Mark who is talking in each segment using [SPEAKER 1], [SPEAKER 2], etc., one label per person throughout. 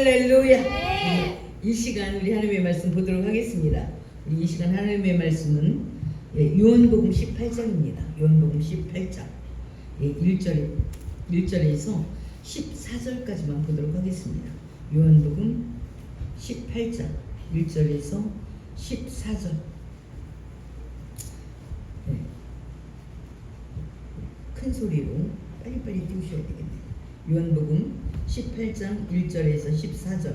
[SPEAKER 1] 할렐루야. 이 시간 우리 하나님의 말씀 보도록 하겠습니다. 우리 이 시간 하나님의 말씀은 요한복음 18장입니다. 요한복음 18장 1절에서 14절까지만 보도록 하겠습니다. 요한복음 18장 1절에서 14절. 큰 소리로 빨리빨리 띄우셔야 되겠네요. 요한복음 18장 1절에서 14절.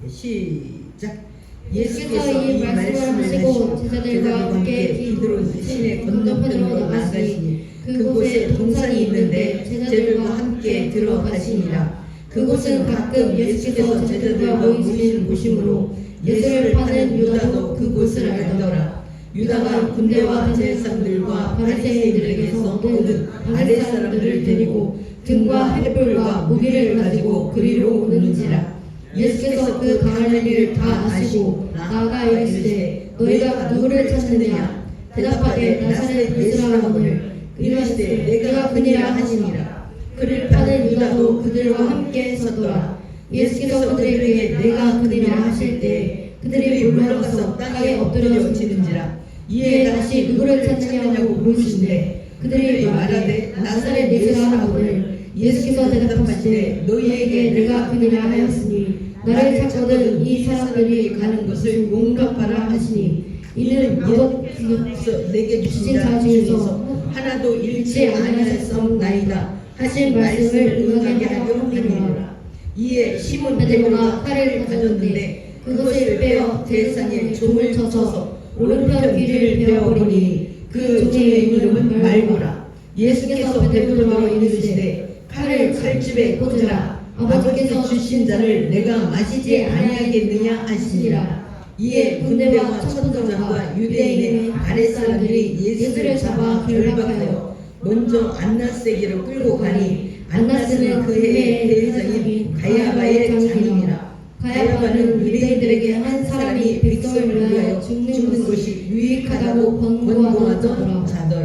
[SPEAKER 1] 시작.
[SPEAKER 2] 예수께서 이 말씀을 하시고 제자들과 함께 기드론 시내 건너편으로 나가시니 그곳에 동산이 있는데 제자들과 함께 들어가시니라. 그곳은 가끔 예수께서 제자들과 모이시는 곳이므로 예수를 파는 유다도 그곳을 알더라. 유다가 군대와 제사장들과 바리새인들에게서 얻은 아랫사람들을 데리고 등과 횃불과 무기를 가지고 그리로 오는지라. 예수께서 그 가는 일을 다 아시고 나아가 이르시되 너희가 누구를 찾느냐. 대답하되 나사렛 예수라 하거늘. 이르시되 내가 그니라 하시니라. 그를 파는 유다도 그들과 함께 서더라. 예수께서 그들에게 내가 그니라 하실 때 그들이 물러가서 땅에 엎드려지는지라. 이에 다시 누구를 찾느냐고 물으시는데 그들이 말하되 나사렛 예수라 하거늘. 예수께서 대답하시되 너희에게 내가 그니라 하였으니 나를 찾거든 이 사람들이 가는 것을 용납하라 하시니 이는 아버지께서 내게 주신 자 중에서 하나도 잃지 아니하였사옵나이다 하신 말씀을 응하게 하려 함이니라. 이에 시몬 베드로가 칼을 가졌는데 그것을 빼어 대상에 종을 쳐서 오른편 귀를 베어버리니 그 종의 이름은 말고라. 예수께서 베드로에게 이르시되 칼을 칼집에 꽂으라. 아버지께서 주신 자를 내가 마시지 아니하겠느냐 하시니라. 이에 군대와 천부장과 유대인의 아랫사람들이 예수를 잡아 결박하여 먼저 안나스에게로 끌고 가니 안나스는 그 해의 대제사장인 가야바의 장인이라. 가야바는 유대인들에게 한 사람이 백성을 위하여 죽는 것이 유익하다고 권고하더라.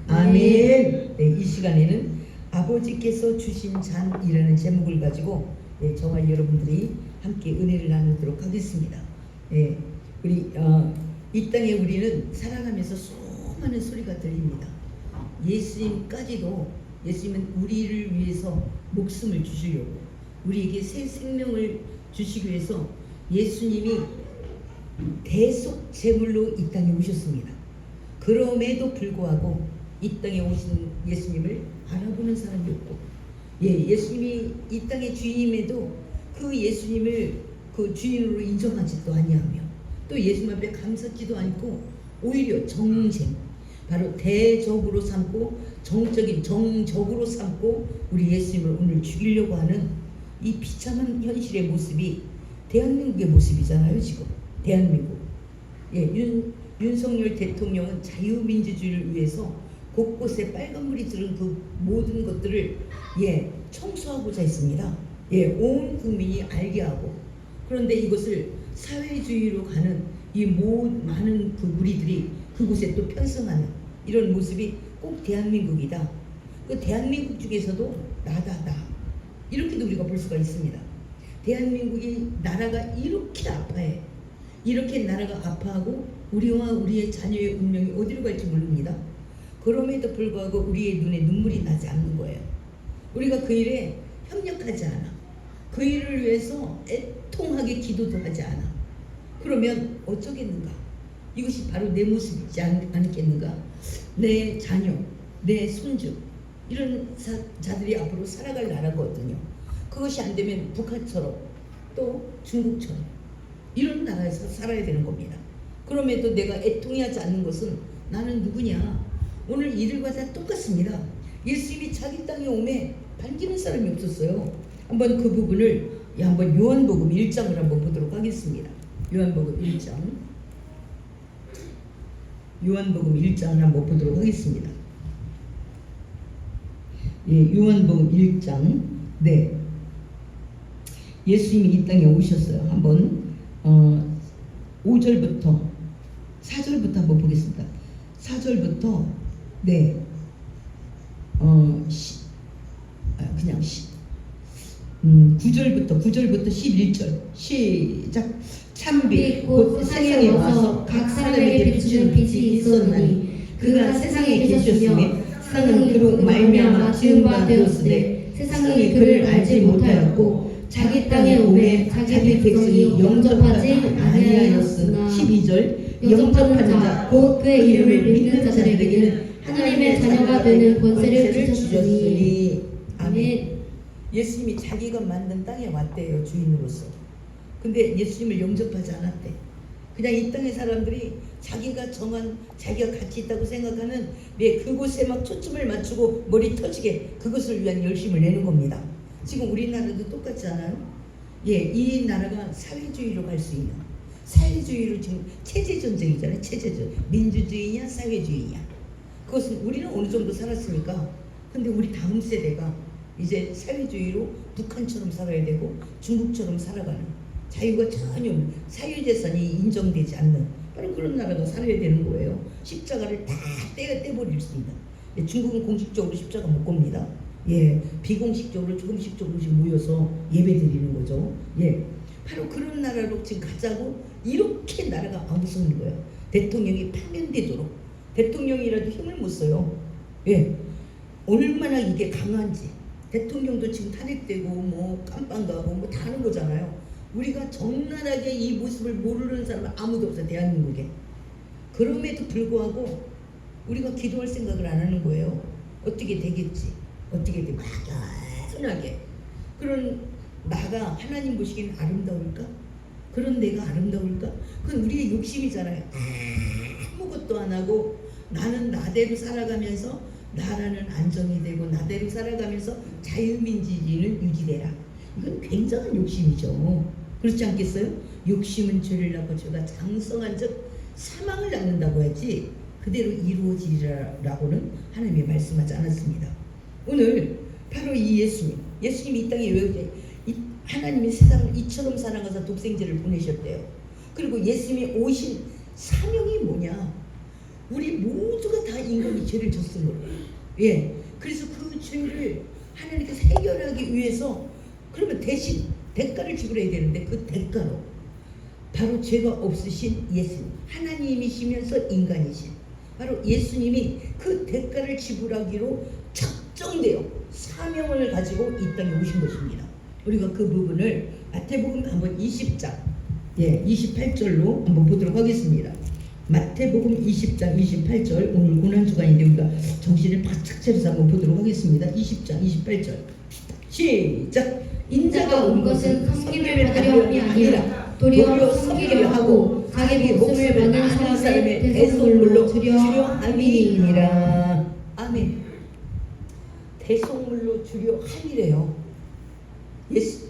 [SPEAKER 2] 아멘. 이 시간에는 아버지께서 주신 잔이라는 제목을 가지고 정말 여러분들이 함께 은혜를 나누도록 하겠습니다. 우리 이 땅에 우리는 살아가면서 수많은 소리가 들립니다. 예수님까지도 예수님은 우리를 위해서 목숨을 주시려고 우리에게 새 생명을 주시기 위해서 예수님이 대속 제물로 이 땅에 오셨습니다. 그럼에도 불구하고 이 땅에 오신 예수님을 알아보는 사람이 없고, 예수님이 이 땅의 주인임에도 그 예수님을 그 주인으로 인정하지도 아니하며 또 예수님 앞에 감사지도 않고 오히려 정쟁, 바로 대적으로 삼고 정적인 정적으로 삼고 우리 예수님을 오늘 죽이려고 하는 이 비참한 현실의 모습이 대한민국의 모습이잖아요. 지금 대한민국. 윤석열 대통령은 자유민주주의를 위해서 곳곳에 빨간물이 들은 그 모든 것들을 청소하고자 했습니다. 온 국민이 알게 하고, 그런데 이것을 사회주의로 가는 이 많은 그 무리들이 그곳에 또 편성하는 이런 모습이 꼭 대한민국이다. 그 대한민국 중에서도 나다 이렇게도 우리가 볼 수가 있습니다. 대한민국이 나라가 이렇게 아파해. 이렇게 나라가 아파하고 우리와 우리의 자녀의 운명이 어디로 갈지 모릅니다. 그럼에도 불구하고 우리의 눈에 눈물이 나지 않는 거예요. 우리가 그 일에 협력하지 않아. 그 일을 위해서 애통하게 기도도 하지 않아. 그러면 어쩌겠는가? 이것이 바로 내 모습이지 않겠는가? 내 자녀, 내 손주 이런 자들이 앞으로 살아갈 나라거든요. 그것이 안 되면 북한처럼 또 중국처럼 이런 나라에서 살아야 되는 겁니다. 그럼에도 내가 애통해하지 않는 것은 나는 누구냐? 오늘 이들과 다 똑같습니다. 예수님이 자기 땅에 오매 반기는 사람이 없었어요. 한번 그 부분을 한번 요한복음 1장을 한번 보도록 하겠습니다. 요한복음 1장. 요한복음 1장을 한번 보도록 하겠습니다. 요한복음 1장. 예수님이 이 땅에 오셨어요. 한번 5절부터 4절부터 한번 보겠습니다. 4절부터
[SPEAKER 1] 9절부터 11절 시작. 참빛
[SPEAKER 2] 곧 세상에 와서 각 사람에게 비추는 빛이 있었나니 그가 세상에 계셨으며 세상은 그로 말미암아 지은 바 되었으되 세상이 그를 알지 못하였고 자기 땅에 오매 자기 백성이 영접하지 아니하였으나
[SPEAKER 1] 12절
[SPEAKER 2] 영접하는 자 곧 그의 이름을 믿는 자들에게는 하나님의 자녀가 되는 권세를 주셨으니 아멘.
[SPEAKER 1] 예수님이 자기가 만든 땅에 왔대요, 주인으로서. 근데 예수님을 영접하지 않았대. 그냥 이 땅의 사람들이 자기가 정한, 자기가 가치 있다고 생각하는 그곳에 막 초점을 맞추고 머리 터지게 그것을 위한 열심을 내는 겁니다. 지금 우리나라도 똑같지 않아요? 이 나라가 사회주의로 갈 수 있는, 사회주의로 지금 체제 전쟁이잖아요. 체제전. 민주주의냐 사회주의냐. 그것은 우리는 어느 정도 살았으니까. 근데 우리 다음 세대가 이제 사회주의로 북한처럼 살아야 되고 중국처럼 살아가는, 자유가 전혀 사유재산이 인정되지 않는 바로 그런 나라가 살아야 되는 거예요. 십자가를 다 떼버릴 수 있는. 중국은 공식적으로 십자가 못 겁니다. 비공식적으로 조금씩 모여서 예배드리는 거죠. 바로 그런 나라로 지금 가자고 이렇게 나라가 앞서는 거예요. 대통령이 파면되도록. 대통령이라도 힘을 못 써요. 얼마나 이게 강한지. 대통령도 지금 탄핵되고 뭐 깜빵가고 뭐 다 하는 거잖아요. 우리가 적나라하게 이 모습을 모르는 사람은 아무도 없어, 대한민국에. 그럼에도 불구하고 우리가 기도할 생각을 안 하는 거예요. 어떻게 되겠지, 어떻게 돼, 막연하게. 그런 나가 하나님 보시기엔 아름다울까? 그런 내가 아름다울까? 그건 우리의 욕심이잖아요. 아무것도 안 하고 나는 나대로 살아가면서 나라는 안정이 되고 나대로 살아가면서 자유민주주의는 유지되라. 이건 굉장한 욕심이죠. 그렇지 않겠어요? 욕심은 죄를 낳고 죄가 장성한 즉 사망을 낳는다고 했지 그대로 이루어지리라고는 하나님이 말씀하지 않았습니다. 오늘 바로 이 예수님이 이 땅에 왜 하나님이 세상을 이처럼 사랑하사 독생자를 보내셨대요. 그리고 예수님이 오신 사명이 뭐냐? 우리 모두가 다 인간이 죄를 졌은 거예요. 그래서 그 죄를 하나님께서 해결하기 위해서 그러면 대신 대가를 지불해야 되는데 그 대가로 바로 죄가 없으신 예수님, 하나님이시면서 인간이신 바로 예수님이 그 대가를 지불하기로 작정되어 사명을 가지고 이 땅에 오신 것입니다. 우리가 그 부분을 마태복음 한번 20장 28절로 한번 보도록 하겠습니다. 마태복음 20장 28절. 오늘 고난주간인데 우리가 정신을 바짝 차려서 한번 보도록 하겠습니다. 20장 28절 시작.
[SPEAKER 2] 인자가 온 것은 섬김을 받으려 함이 아니라 도리어 섬기려 하고 자기 목숨을 받는 사람의 대속물로 주려 함이니라.
[SPEAKER 1] 아멘. 대속물로 주려 함이래요. 예수,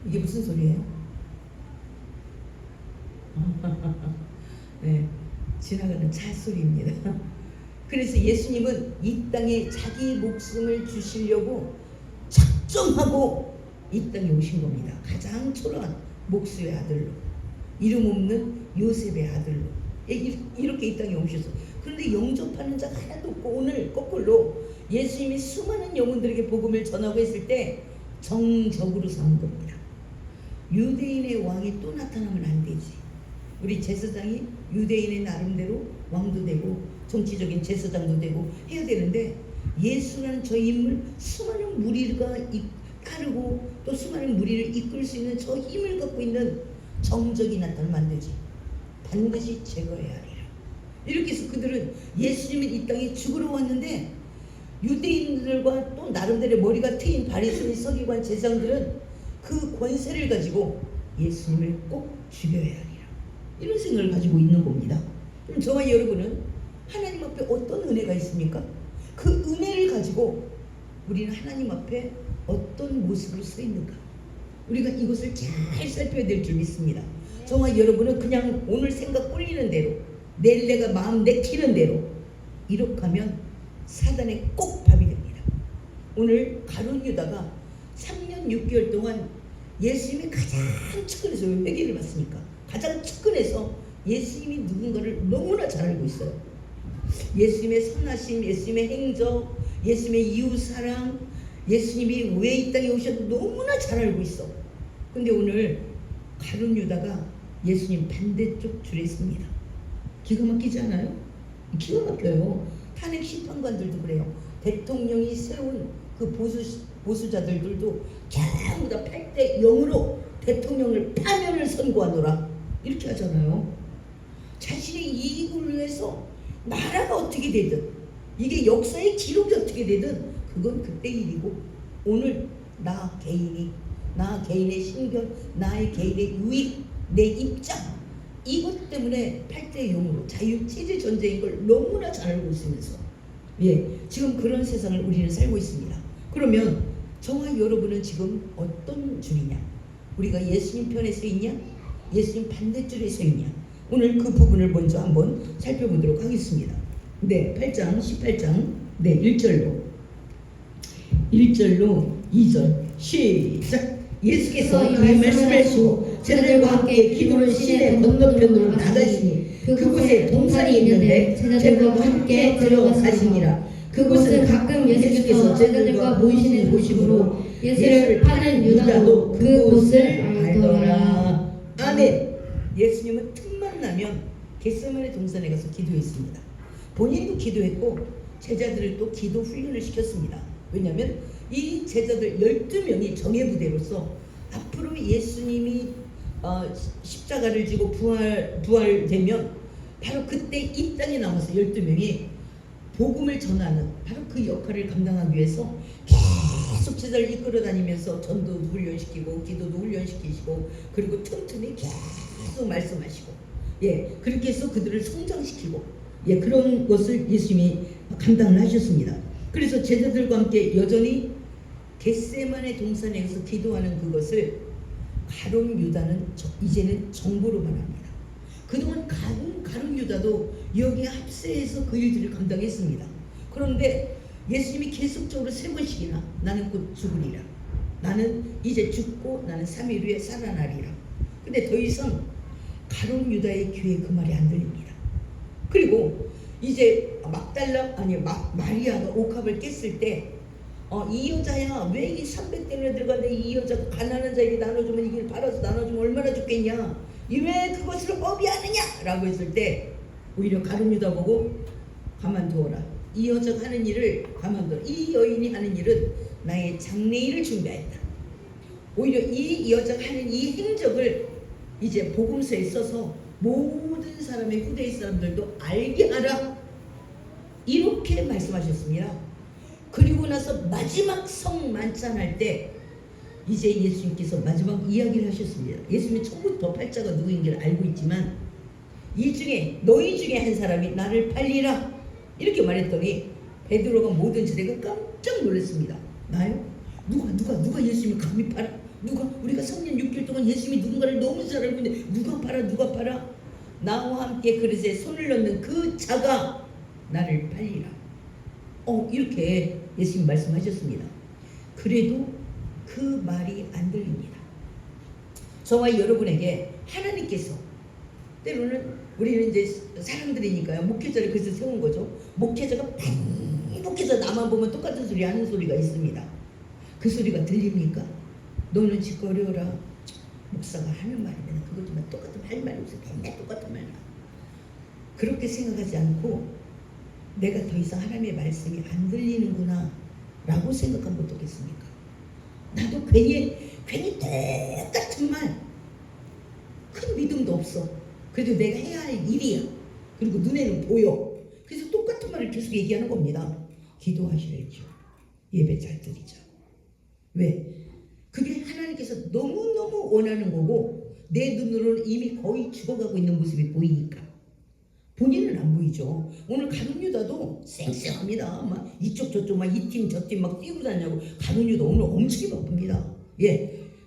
[SPEAKER 1] 이게 무슨 소리예요? 지나가는 차 소리입니다. 그래서 예수님은 이 땅에 자기 목숨을 주시려고 작정하고 이 땅에 오신 겁니다. 가장 초라한 목수의 아들로, 이름 없는 요셉의 아들로 이렇게 이 땅에 오셔서, 그런데 영접하는 자가 하나도 없고 오늘 거꾸로 예수님이 수많은 영혼들에게 복음을 전하고 했을 때 정적으로 삼은 겁니다. 유대인의 왕이 또 나타나면 안 되지. 우리 제사장이 유대인의 나름대로 왕도 되고 정치적인 제사장도 되고 해야 되는데 예수라는 저 인물, 수많은 무리가 따르고 또 수많은 무리를 이끌 수 있는 저 힘을 갖고 있는 정적이 나타나면 안 되지. 반드시 제거해야 하리라. 이렇게 해서 그들은 예수님이 이 땅에 죽으러 왔는데 유대인들과 또 나름대로 머리가 트인 바리새인 서기관 제사장들은 그 권세를 가지고 예수님을 꼭 죽여야 하리라. 이런 생각을 가지고 있는 겁니다. 그럼 저와 여러분은 하나님 앞에 어떤 은혜가 있습니까? 그 은혜를 가지고 우리는 하나님 앞에 어떤 모습으로 서 있는가? 우리가 이것을 잘 살펴야 될 줄 믿습니다. 저와 여러분은 그냥 오늘 생각 꼴리는 대로, 내일 내가 마음 내키는 대로 이렇게 하면 사단에 꼭 밥이 됩니다. 오늘 가룟 유다가 3년 6개월 동안 예수님이 가장 측근에서 회개를 받습니까? 가장 측근에서 예수님이 누군가를 너무나 잘 알고 있어요. 예수님의 선하심, 예수님의 행적, 예수님의 이웃사랑, 예수님이 왜 이 땅에 오셨는지 너무나 잘 알고 있어. 근데 오늘 가룟 유다가 예수님 반대쪽 줄에 있습니다. 기가 막히지 않아요? 기가 막혀요. 탄핵 심판관들도 그래요. 대통령이 세운 그 보수자들도 전부 다 8대 0으로 대통령을 파면을 선고하노라 이렇게 하잖아요. 자신의 이익을 위해서 나라가 어떻게 되든, 이게 역사의 기록이 어떻게 되든 그건 그때 일이고, 오늘 나 개인의 신변, 나의 개인의 유익, 내 입장, 이것 때문에 8대 0으로 자유체제 전쟁인 걸 너무나 잘 알고 있으면서 지금 그런 세상을 우리는 살고 있습니다. 그러면 저와 여러분은 지금 어떤 줄이냐? 우리가 예수님 편에 서 있냐? 예수님 반대줄에 서 있냐? 오늘 그 부분을 먼저 한번 살펴보도록 하겠습니다. 8장 18장 1절로 2절 시작. 예수께서 이 말씀을 하시고 제자들과 함께 기도를 시내 건너편으로 나가시니 그곳에 동산이 있는데 제자들과 함께 들어가시니라. 그곳은 가끔 예수께서 제자들과 모이시는 곳이므로 예수를 파는 유다도 그곳을 알더라. 아멘. 예수님은 틈만 나면 겟세마네 동산에 가서 기도했습니다. 본인도 기도했고 제자들을 또 기도 훈련을 시켰습니다. 왜냐하면 이 제자들 12명이 정예부대로서 앞으로 예수님이 십자가를 지고 부활되면 바로 그때 이 땅에 남아서 12명이 복음을 전하는 바로 그 역할을 감당하기 위해서 계속 제자를 이끌어 다니면서 전도도 훈련시키고 기도도 훈련시키시고, 그리고 틈틈이 계속 말씀하시고 그렇게 해서 그들을 성장시키고 그런 것을 예수님이 감당을 하셨습니다. 그래서 제자들과 함께 여전히 겟세마네 동산에서 기도하는 그것을 가룟 유다는 이제는 정보로만 합니다. 그동안 가룟 유다도 여기에 합세해서 그 일들을 감당했습니다. 그런데 예수님이 계속적으로 3번씩이나 나는 곧 죽으리라, 나는 이제 죽고 나는 3일 후에 살아나리라. 근데 더 이상 가룟 유다의 귀에 그 말이 안 들립니다. 그리고 이제 마리아가 옥합을 깼을 때 이 여자야 왜 이 300대를 들어갔는데 이 여자가 가난한 자에게 나눠주면 이걸 팔아서 나눠주면 얼마나 좋겠냐, 왜 그것을 어비하느냐 라고 했을 때 오히려 가룟 유다 보고 가만두어라, 이 여자가 하는 일을 가만두어라, 이 여인이 하는 일은 나의 장래일을 준비했다. 오히려 이 여자가 하는 이 행적을 이제 복음서에 써서 모든 사람의 후대의 사람들도 알게 하라, 이렇게 말씀하셨습니다. 그리고 나서 마지막 성 만찬할 때 이제 예수님께서 마지막 이야기를 하셨습니다. 예수님이 처음부터 팔자가 누구인지를 알고 있지만 너희 중에 한 사람이 나를 팔리라 이렇게 말했더니 베드로가 뭐든지 내가 깜짝 놀랐습니다. 나요? 누가 예수님을 감히 팔아? 우리가 3년 6개월 동안 예수님이 누군가를 너무 잘 알고 있는데 누가 팔아? 나와 함께 그릇에 손을 넣는 그 자가 나를 팔리라. 이렇게 예수님 말씀하셨습니다. 그래도 그 말이 안 들립니다. 저와 여러분에게 하나님께서 때로는 우리는 이제 사람들이니까요. 목회자를 그래서 세운 거죠. 목회자가 반복해서 나만 보면 똑같은 소리 하는 소리가 있습니다. 그 소리가 들립니까? 너는 짓거려라. 목사가 하는 말이면 그것도 똑같은 할 말이 없어. 맨날 똑같은 말만. 그렇게 생각하지 않고 내가 더 이상 하나님의 말씀이 안 들리는구나 라고 생각하면 어떻겠습니까? 나도 괜히 똑같은 말, 큰 믿음도 없어. 그래도 내가 해야 할 일이야. 그리고 눈에는 보여. 그래서 똑같은 말을 계속 얘기하는 겁니다. 기도하셔야죠. 예배 잘 드리자. 왜? 그게 하나님께서 너무너무 원하는 거고 내 눈으로는 이미 거의 죽어가고 있는 모습이 보이니까. 본인은 안 보이죠. 오늘 가룟 유다도 쌩쌩합니다. 막 이쪽 저쪽 막 이 팀 저 팀 막 뛰고 다니냐고. 가룟 유다 오늘 엄청 바쁩니다.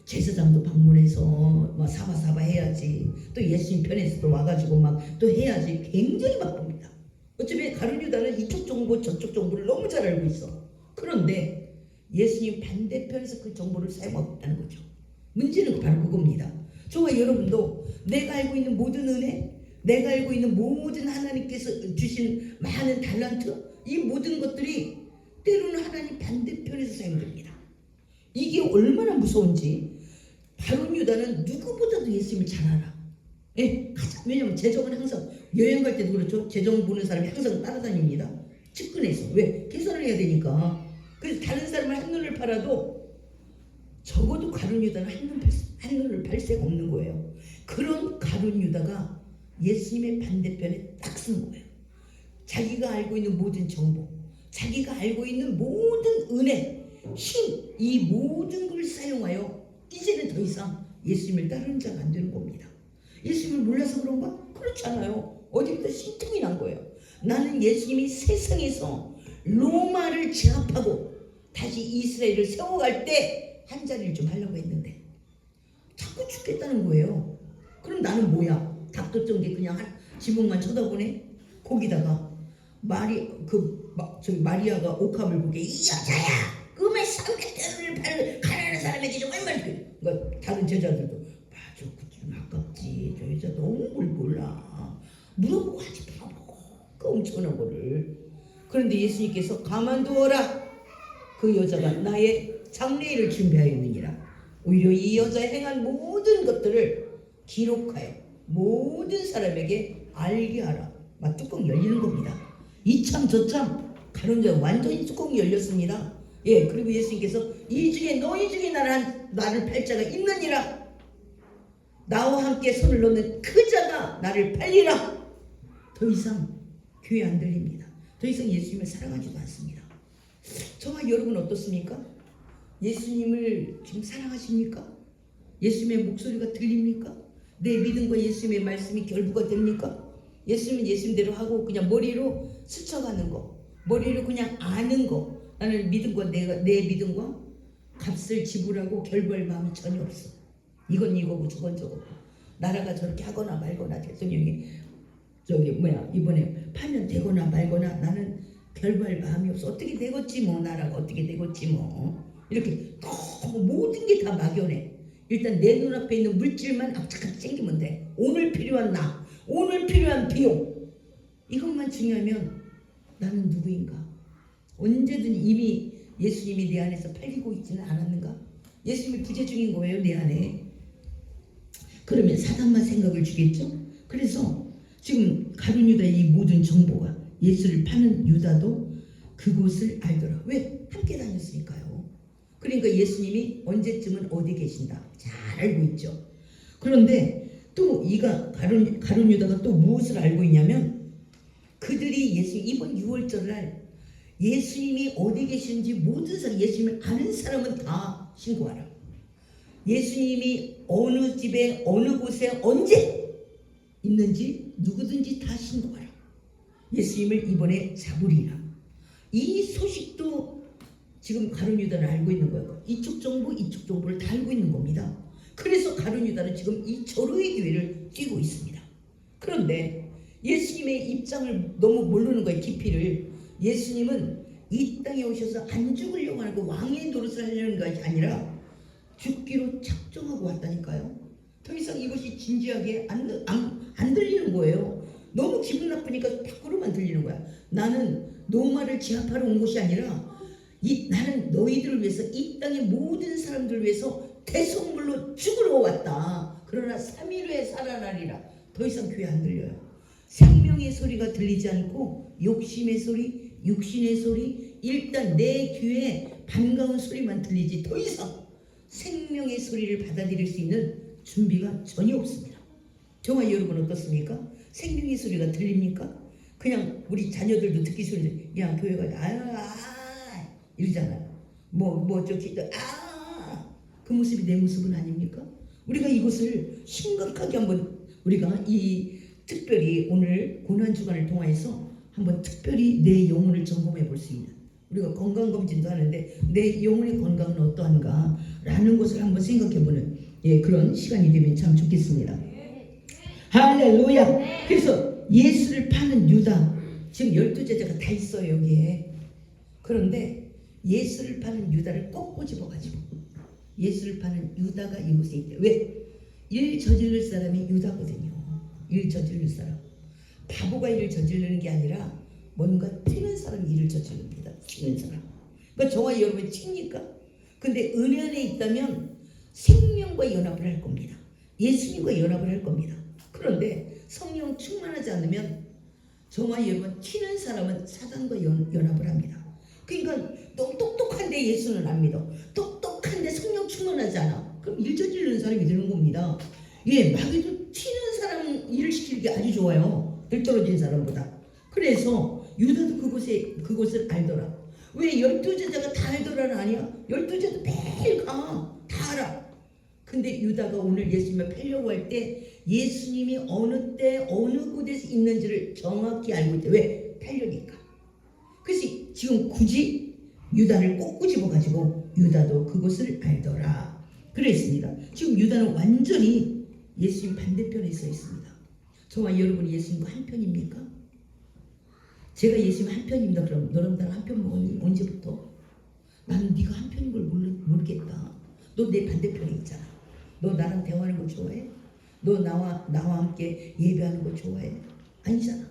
[SPEAKER 1] 제사장도 방문해서 막 사바사바 해야지. 또 예수님 편에서도 와가지고 막 또 해야지. 굉장히 바쁩니다. 어차피 가룟 유다는 이쪽 정보 저쪽 정보를 너무 잘 알고 있어. 그런데 예수님 반대편에서 그 정보를 사용하고 있다는 거죠. 문제는 바로 그겁니다. 저와 여러분도 내가 알고 있는 모든 은혜, 내가 알고 있는 모든 하나님께서 주신 많은 달란트, 이 모든 것들이 때로는 하나님 반대편에서 사용됩니다. 이게 얼마나 무서운지. 바론 유다는 누구보다도 예수님을 잘 알아. 예, 왜냐면 재정은 항상 여행 갈 때도 그렇죠. 재정 보는 사람이 항상 따라다닙니다. 측근에서. 왜? 계산을 해야 되니까. 그래서 다른 사람을 한눈을 팔아도 적어도 가룟 유다는 한눈을 팔 새가 없는 거예요. 그런 가룟 유다가 예수님의 반대편에 딱 쓴 거예요. 자기가 알고 있는 모든 정보, 자기가 알고 있는 모든 은혜, 힘, 이 모든 걸 사용하여 이제는 더 이상 예수님을 따르는 자가 안 되는 겁니다. 예수님을 몰라서 그런가? 그렇지 않아요. 어디부터 신통이 난 거예요. 나는 예수님이 세상에서 로마를 제압하고 다시 이스라엘을 세워갈 때 한 자리를 좀 하려고 했는데 자꾸 죽겠다는 거예요. 그럼 나는 뭐야? 닭도쩐 게 그냥 한 지붕만 쳐다보네. 거기다가 마리아가 옥합을 보게 이 여자야 금의 삼겹살을 팔는 가난한 사람에게 좀 얼마나 그러니까 다른 제자들도 맞아 좀 아깝지 저 여자 너무 뭘 몰라 물어보고 하지 바보 그 엄청난 거를. 그런데 예수님께서 가만두어라 그 여자가 나의 장래일을 준비하였느니라. 오히려 이 여자 행한 모든 것들을 기록하여 모든 사람에게 알게 하라. 막 뚜껑이 열리는 겁니다. 이참 저참 가룟 유다 완전히 뚜껑이 열렸습니다. 예, 그리고 예수님께서 이 중에 너희 중에 나를 팔 자가 있느니라. 나와 함께 손을 놓는 그 자가 나를 팔리라. 더 이상 교회 안 들립니다. 더 이상 예수님을 사랑하지도 않습니다. 저와 여러분 어떻습니까? 예수님을 지금 사랑하십니까? 예수님의 목소리가 들립니까? 내 믿음과 예수님의 말씀이 결부가 됩니까? 예수님은 예수님대로 하고 그냥 머리로 스쳐가는 거, 머리로 그냥 아는 거. 나는 믿음과 내 믿음과 값을 지불하고 결부할 마음이 전혀 없어. 이건 이거고 저건 저거고. 나라가 저렇게 하거나 말거나 대통령이 이번에 파면 되거나 말거나 나는 결부할 마음이 없어. 어떻게 되겠지 뭐 나라가 어떻게 되겠지 뭐. 이렇게 너무 모든 게 다 막연해. 일단 내 눈앞에 있는 물질만 악착같이 챙기면 돼. 오늘 필요한 나, 오늘 필요한 비용, 이것만 중요하면 나는 누구인가? 언제든 이미 예수님이 내 안에서 팔리고 있지는 않았는가? 예수님이 부재 중인 거예요 내 안에. 그러면 사단만 생각을 주겠죠? 그래서 지금 가룟 유다의 이 모든 정보가 예수를 파는 유다도 그곳을 알더라. 왜? 함께 다녔으니까요. 그러니까 예수님이 언제쯤은 어디 계신다 잘 알고 있죠. 그런데 또 이가 가룟 유다가 또 무엇을 알고 있냐면 그들이 이번 6월절 날 예수님이 어디 계시는지 모든 사람, 예수님을 아는 사람은 다 신고하라. 예수님이 어느 집에 어느 곳에 언제 있는지 누구든지 다 신고하라. 예수님을 이번에 잡으리라. 이 소식도 지금 가룟 유다는 알고 있는 거예요. 이쪽 정보를 다 알고 있는 겁니다. 그래서 가룟 유다는 지금 이 절호의 기회를 띄고 있습니다. 그런데 예수님의 입장을 너무 모르는 거예요. 깊이를. 예수님은 이 땅에 오셔서 안 죽으려고 하고 왕의 노릇을 하려는 것이 아니라 죽기로 작정하고 왔다니까요. 더 이상 이것이 진지하게 안 들리는 거예요. 너무 기분 나쁘니까 밖으로만 들리는 거야. 나는 노마를 제압하러 온 것이 아니라 나는 너희들을 위해서 이 땅의 모든 사람들을 위해서 대성물로 죽으러 왔다. 그러나 3일 후에 살아나리라. 더 이상 귀에 안 들려요. 생명의 소리가 들리지 않고 욕심의 소리, 육신의 소리, 일단 내 귀에 반가운 소리만 들리지 더 이상 생명의 소리를 받아들일 수 있는 준비가 전혀 없습니다. 정말 여러분 어떻습니까? 생명의 소리가 들립니까? 그냥 우리 자녀들도 듣기 싫은데 야 교회 가자 이러잖아요. 그 모습이 내 모습은 아닙니까? 우리가 이것을 심각하게 한번 우리가 특별히 오늘 고난주간을 통해서 한번 특별히 내 영혼을 점검해 볼 수 있는, 우리가 건강검진도 하는데 내 영혼의 건강은 어떠한가 라는 것을 한번 생각해 보는 그런 시간이 되면 참 좋겠습니다. 할렐루야. 그래서 예수를 파는 유다, 지금 12제자가 다 있어요 여기에. 그런데 예수를 파는 유다를 꼭 꼬집어가지고 예수를 파는 유다가 이곳에 있대. 왜? 일 저지를 사람이 유다거든요. 일 저지를 사람. 바보가 일을 저지르는 게 아니라 뭔가 튀는 사람이 일을 저지릅니다. 튀는 사람. 그러니까 저와 여러분이 칩니까? 근데 은혜 안에 있다면 생명과 연합을 할 겁니다. 예수님과 연합을 할 겁니다. 그런데 성령 충만하지 않으면 저와 여러분 튀는 사람은 사단과 연합을 합니다. 그러니까 너무 똑똑한데 예수는 안 믿어. 똑똑한데 성령 충만하지 않아. 그럼 일 저지르는 사람이 되는 겁니다. 예, 마귀도 튀는 사람 일을 시키는 게 아주 좋아요. 들떨어진 사람보다. 그래서 유다도 그곳을 알더라. 왜 12제자가 다 알더라는 아니야? 12제자도 매일 가. 다 알아. 근데 유다가 오늘 예수님을 팔려고 할 때 예수님이 어느 때 어느 곳에서 있는지를 정확히 알고 있대. 왜? 팔려니까. 그래서 지금 굳이 유다를 꼭 꼬집어가지고 유다도 그곳을 알더라. 그랬습니다. 지금 유다는 완전히 예수님 반대편에 서 있습니다. 저와 여러분이 예수님과 한편입니까? 제가 예수님 한편입니다. 그럼 너랑 나랑 한편 먹었니? 언제부터? 나는 네가 한편인 걸 모르겠다. 너 내 반대편에 있잖아. 너 나랑 대화하는 거 좋아해? 너 나와 함께 예배하는 거 좋아해? 아니잖아.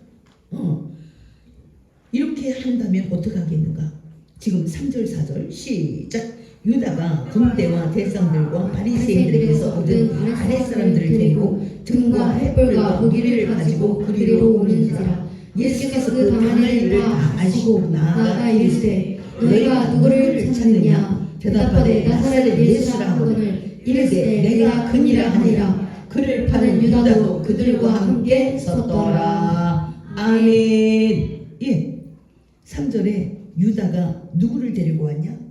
[SPEAKER 1] 이렇게 한다면 어떻게 하겠는가? 지금 3절 4절 시작. 유다가 군대와 대상들과 바리새인들에게서 얻은 아랫사람들을 데리고 등과 횃불과 무기를 가지고 그리로 오는지라. 예수께서 그 당할 일을 다 아시고 나아가 이르시되 너희가 누구를 찾느냐? 대답하되 나사렛 예수라 하거늘 이르시되 내가 그니라 하니라. 그를 파는 유다도 그들과 함께 섰더라. 아멘. 예, 3절에 유다가 누구를 데리고 왔냐?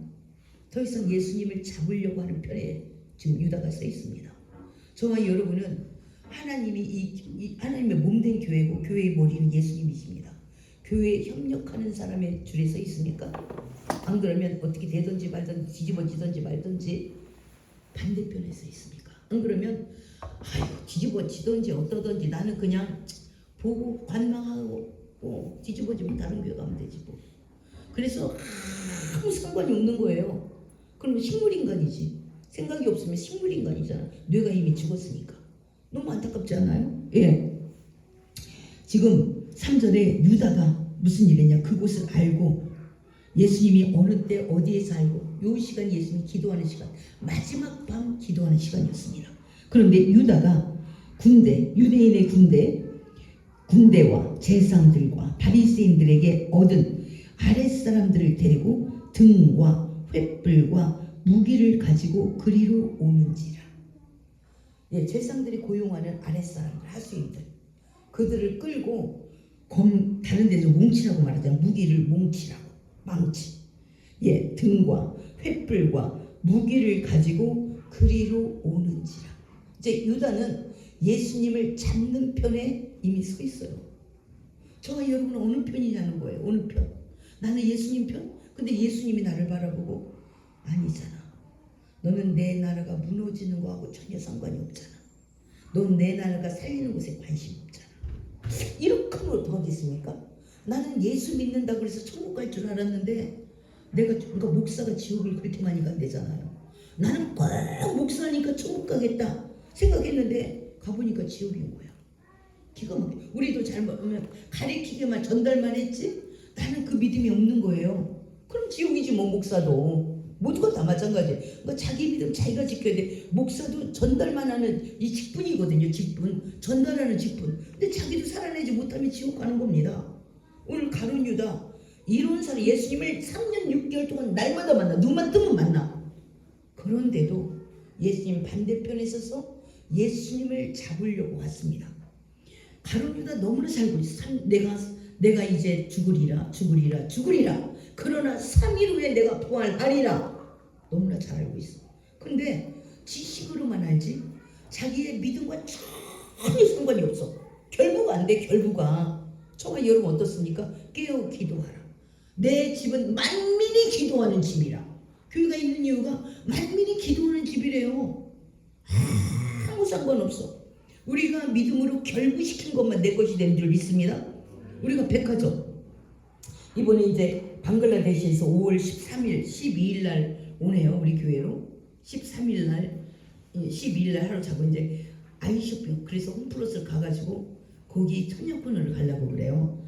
[SPEAKER 1] 더 이상 예수님을 잡으려고 하는 편에 지금 유다가 써 있습니다. 저와 여러분은 하나님이 하나님의 몸된 교회고 교회의 머리는 예수님이십니다. 교회에 협력하는 사람의 줄에 서 있으니까 안 그러면 어떻게 되든지 말든지 뒤집어지든지 말든지 반대편에 서 있으니까 안 그러면 아유 뒤집어지든지 어떠든지 나는 그냥 보고 관망하고 뒤집어지면 다른 교회 가면 되지 뭐. 그래서 아무 상관이 없는 거예요. 그러면 식물인간이지. 생각이 없으면 식물인간이잖아. 뇌가 이미 죽었으니까. 너무 안타깝지 않아요? 예. 지금 3절에 유다가 무슨 일이냐? 그곳을 알고 예수님이 어느 때 어디에서 알고 요 시간 예수님이 기도하는 시간 마지막 밤 기도하는 시간이었습니다. 그런데 유다가 유대인의 군대와 제사장들과 바리새인들에게 얻은 아랫사람들을 데리고 등과 횃불과 무기를 가지고 그리로 오는지라. 예, 제사장들이 고용하는 아랫사람들, 하수인들, 그들을 끌고 다른 데서 뭉치라고 말하잖아요. 무기를 뭉치라고, 망치. 예, 등과 횃불과 무기를 가지고 그리로 오는지라. 이제 유다는 예수님을 잡는 편에 이미 서 있어요. 저와 여러분은 어느 편이냐는 거예요. 어느 편? 나는 예수님 편? 근데 예수님이 나를 바라보고 아니잖아. 너는 내 나라가 무너지는 거하고 전혀 상관이 없잖아. 넌 내 나라가 살리는 곳에 관심 없잖아. 이렇게 하면 어떡하겠습니까? 나는 예수 믿는다고 그래서 천국 갈 줄 알았는데 그러니까 목사가 지옥을 그렇게 많이 간대잖아요. 나는 꼭 목사니까 천국 가겠다 생각했는데 가보니까 지옥인 거야. 기가 막혀. 우리도 잘못하면 가리키게만 전달만 했지 나는 그 믿음이 없는 거예요. 그럼 지옥이지 뭐. 목사도 모두가 다 마찬가지. 그러니까 자기 믿음 자기가 지켜야 돼. 목사도 전달만 하는 이 직분이거든요. 직분, 전달하는 직분. 근데 자기도 살아내지 못하면 지옥 가는 겁니다. 오늘 가룟 유다 이런 사람 예수님을 3년 6개월 동안 날마다 만나. 눈만 뜨면 만나. 그런데도 예수님 반대편에 서서 예수님을 잡으려고 왔습니다. 가룟 유다 너무나 살고 있어. 내가 이제 죽으리라. 그러나 3일 후에 내가 부활하리라. 너무나 잘 알고 있어. 근데 지식으로만 알지 자기의 믿음과 전혀 상관이 없어. 결부가 안 돼. 결부가. 저와 여러분 어떻습니까? 깨어 기도하라. 내 집은 만민이 기도하는 집이라. 교회가 있는 이유가 만민이 기도하는 집이래요. 아무 상관없어. 우리가 믿음으로 결부시킨 것만 내 것이 되는 줄 믿습니다. 우리가 백화점 이번에 이제 방글라데시에서 5월 13일 12일 날 오네요. 우리 교회로 13일 날 12일 날 하루 자고 이제 아이쇼핑 그래서 홈플러스를 가가지고 거기 청약권을 가려고 그래요.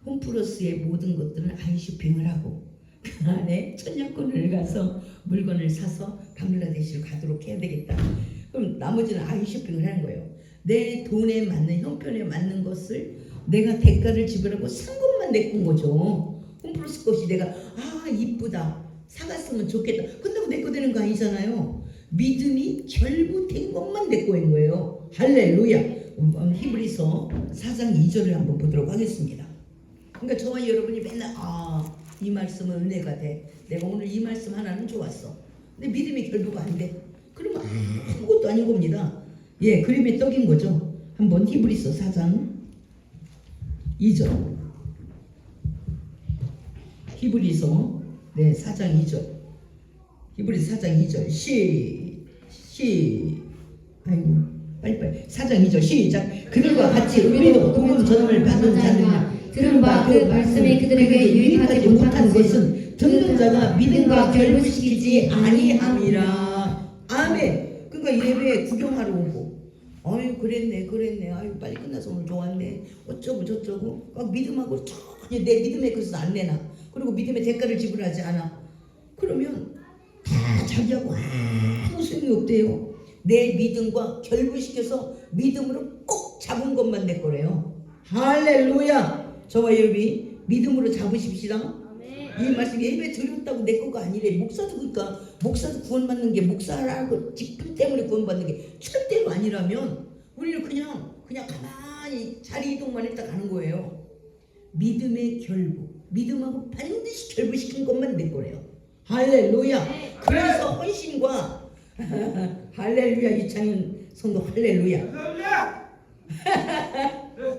[SPEAKER 1] 홈플러스의 모든 것들을 아이쇼핑을 하고 그 안에 천냥꾼을 가서 물건을 사서 방글라데시로 가도록 해야 되겠다. 그럼 나머지는 아이 쇼핑을 하는 거예요. 내 돈에 맞는, 형편에 맞는 것을 내가 대가를 지불하고 산 것만 내건 거죠. 홈플러스 것이 내가 이쁘다, 사갔으면 좋겠다, 끝나고 내 거 되는 거 아니잖아요. 믿음이 결부된 것만 내 거인 거예요. 할렐루야. 히브리서 4장 2절을 한번 보도록 하겠습니다. 그러니까 저와 여러분이 맨날 이 말씀은 은혜가 돼, 내가 오늘 이 말씀 하나는 좋았어, 근데 믿음이 결부가 안 돼, 그러면 아무것도 아닌 겁니다. 예, 그림의 떡인 거죠. 한번 히브리서 4장 2절. 히브리서 4장 2절. 히브리서 4장 2절. 아이고 빨리빨리. 4장 2절 시작. 그들과 같이 우리도 복음 전함을 받은 자들이나
[SPEAKER 2] 들은 바 그 말씀이 그들에게 유익하지 못한 것은
[SPEAKER 1] 듣는 자가 믿음과 결부시키지 아니함이라. 아멘. 그러니까 예배 구경하러 오고, 아유 그랬네, 아유 빨리 끝나서 오늘 좋았네, 어쩌고 저쩌고 막 믿음하고 전혀 내 믿음의 그릇을 안 내놔. 그리고 믿음의 대가를 지불하지 않아. 그러면 다 자기하고 아무 소용이 없대요. 내 믿음과 결부시켜서 믿음으로 꼭 잡은 것만 내 거래요. 할렐루야. 저와 여러분이 믿음으로 잡으십시다. 이 말씀 예배 드렸다고 내 거가 아니래. 목사도, 그러니까 목사도 구원받는 게, 목사라고 직분 때문에 구원받는 게 절대로 아니라면 우리는 그냥 가만히 자리 이동만 했다 가는 거예요. 믿음의 결부, 믿음하고 반드시 결부시킨 것만 내 거래요. 할렐루야. 그래서 헌신과 할렐루야. 이창현 성도 할렐루야.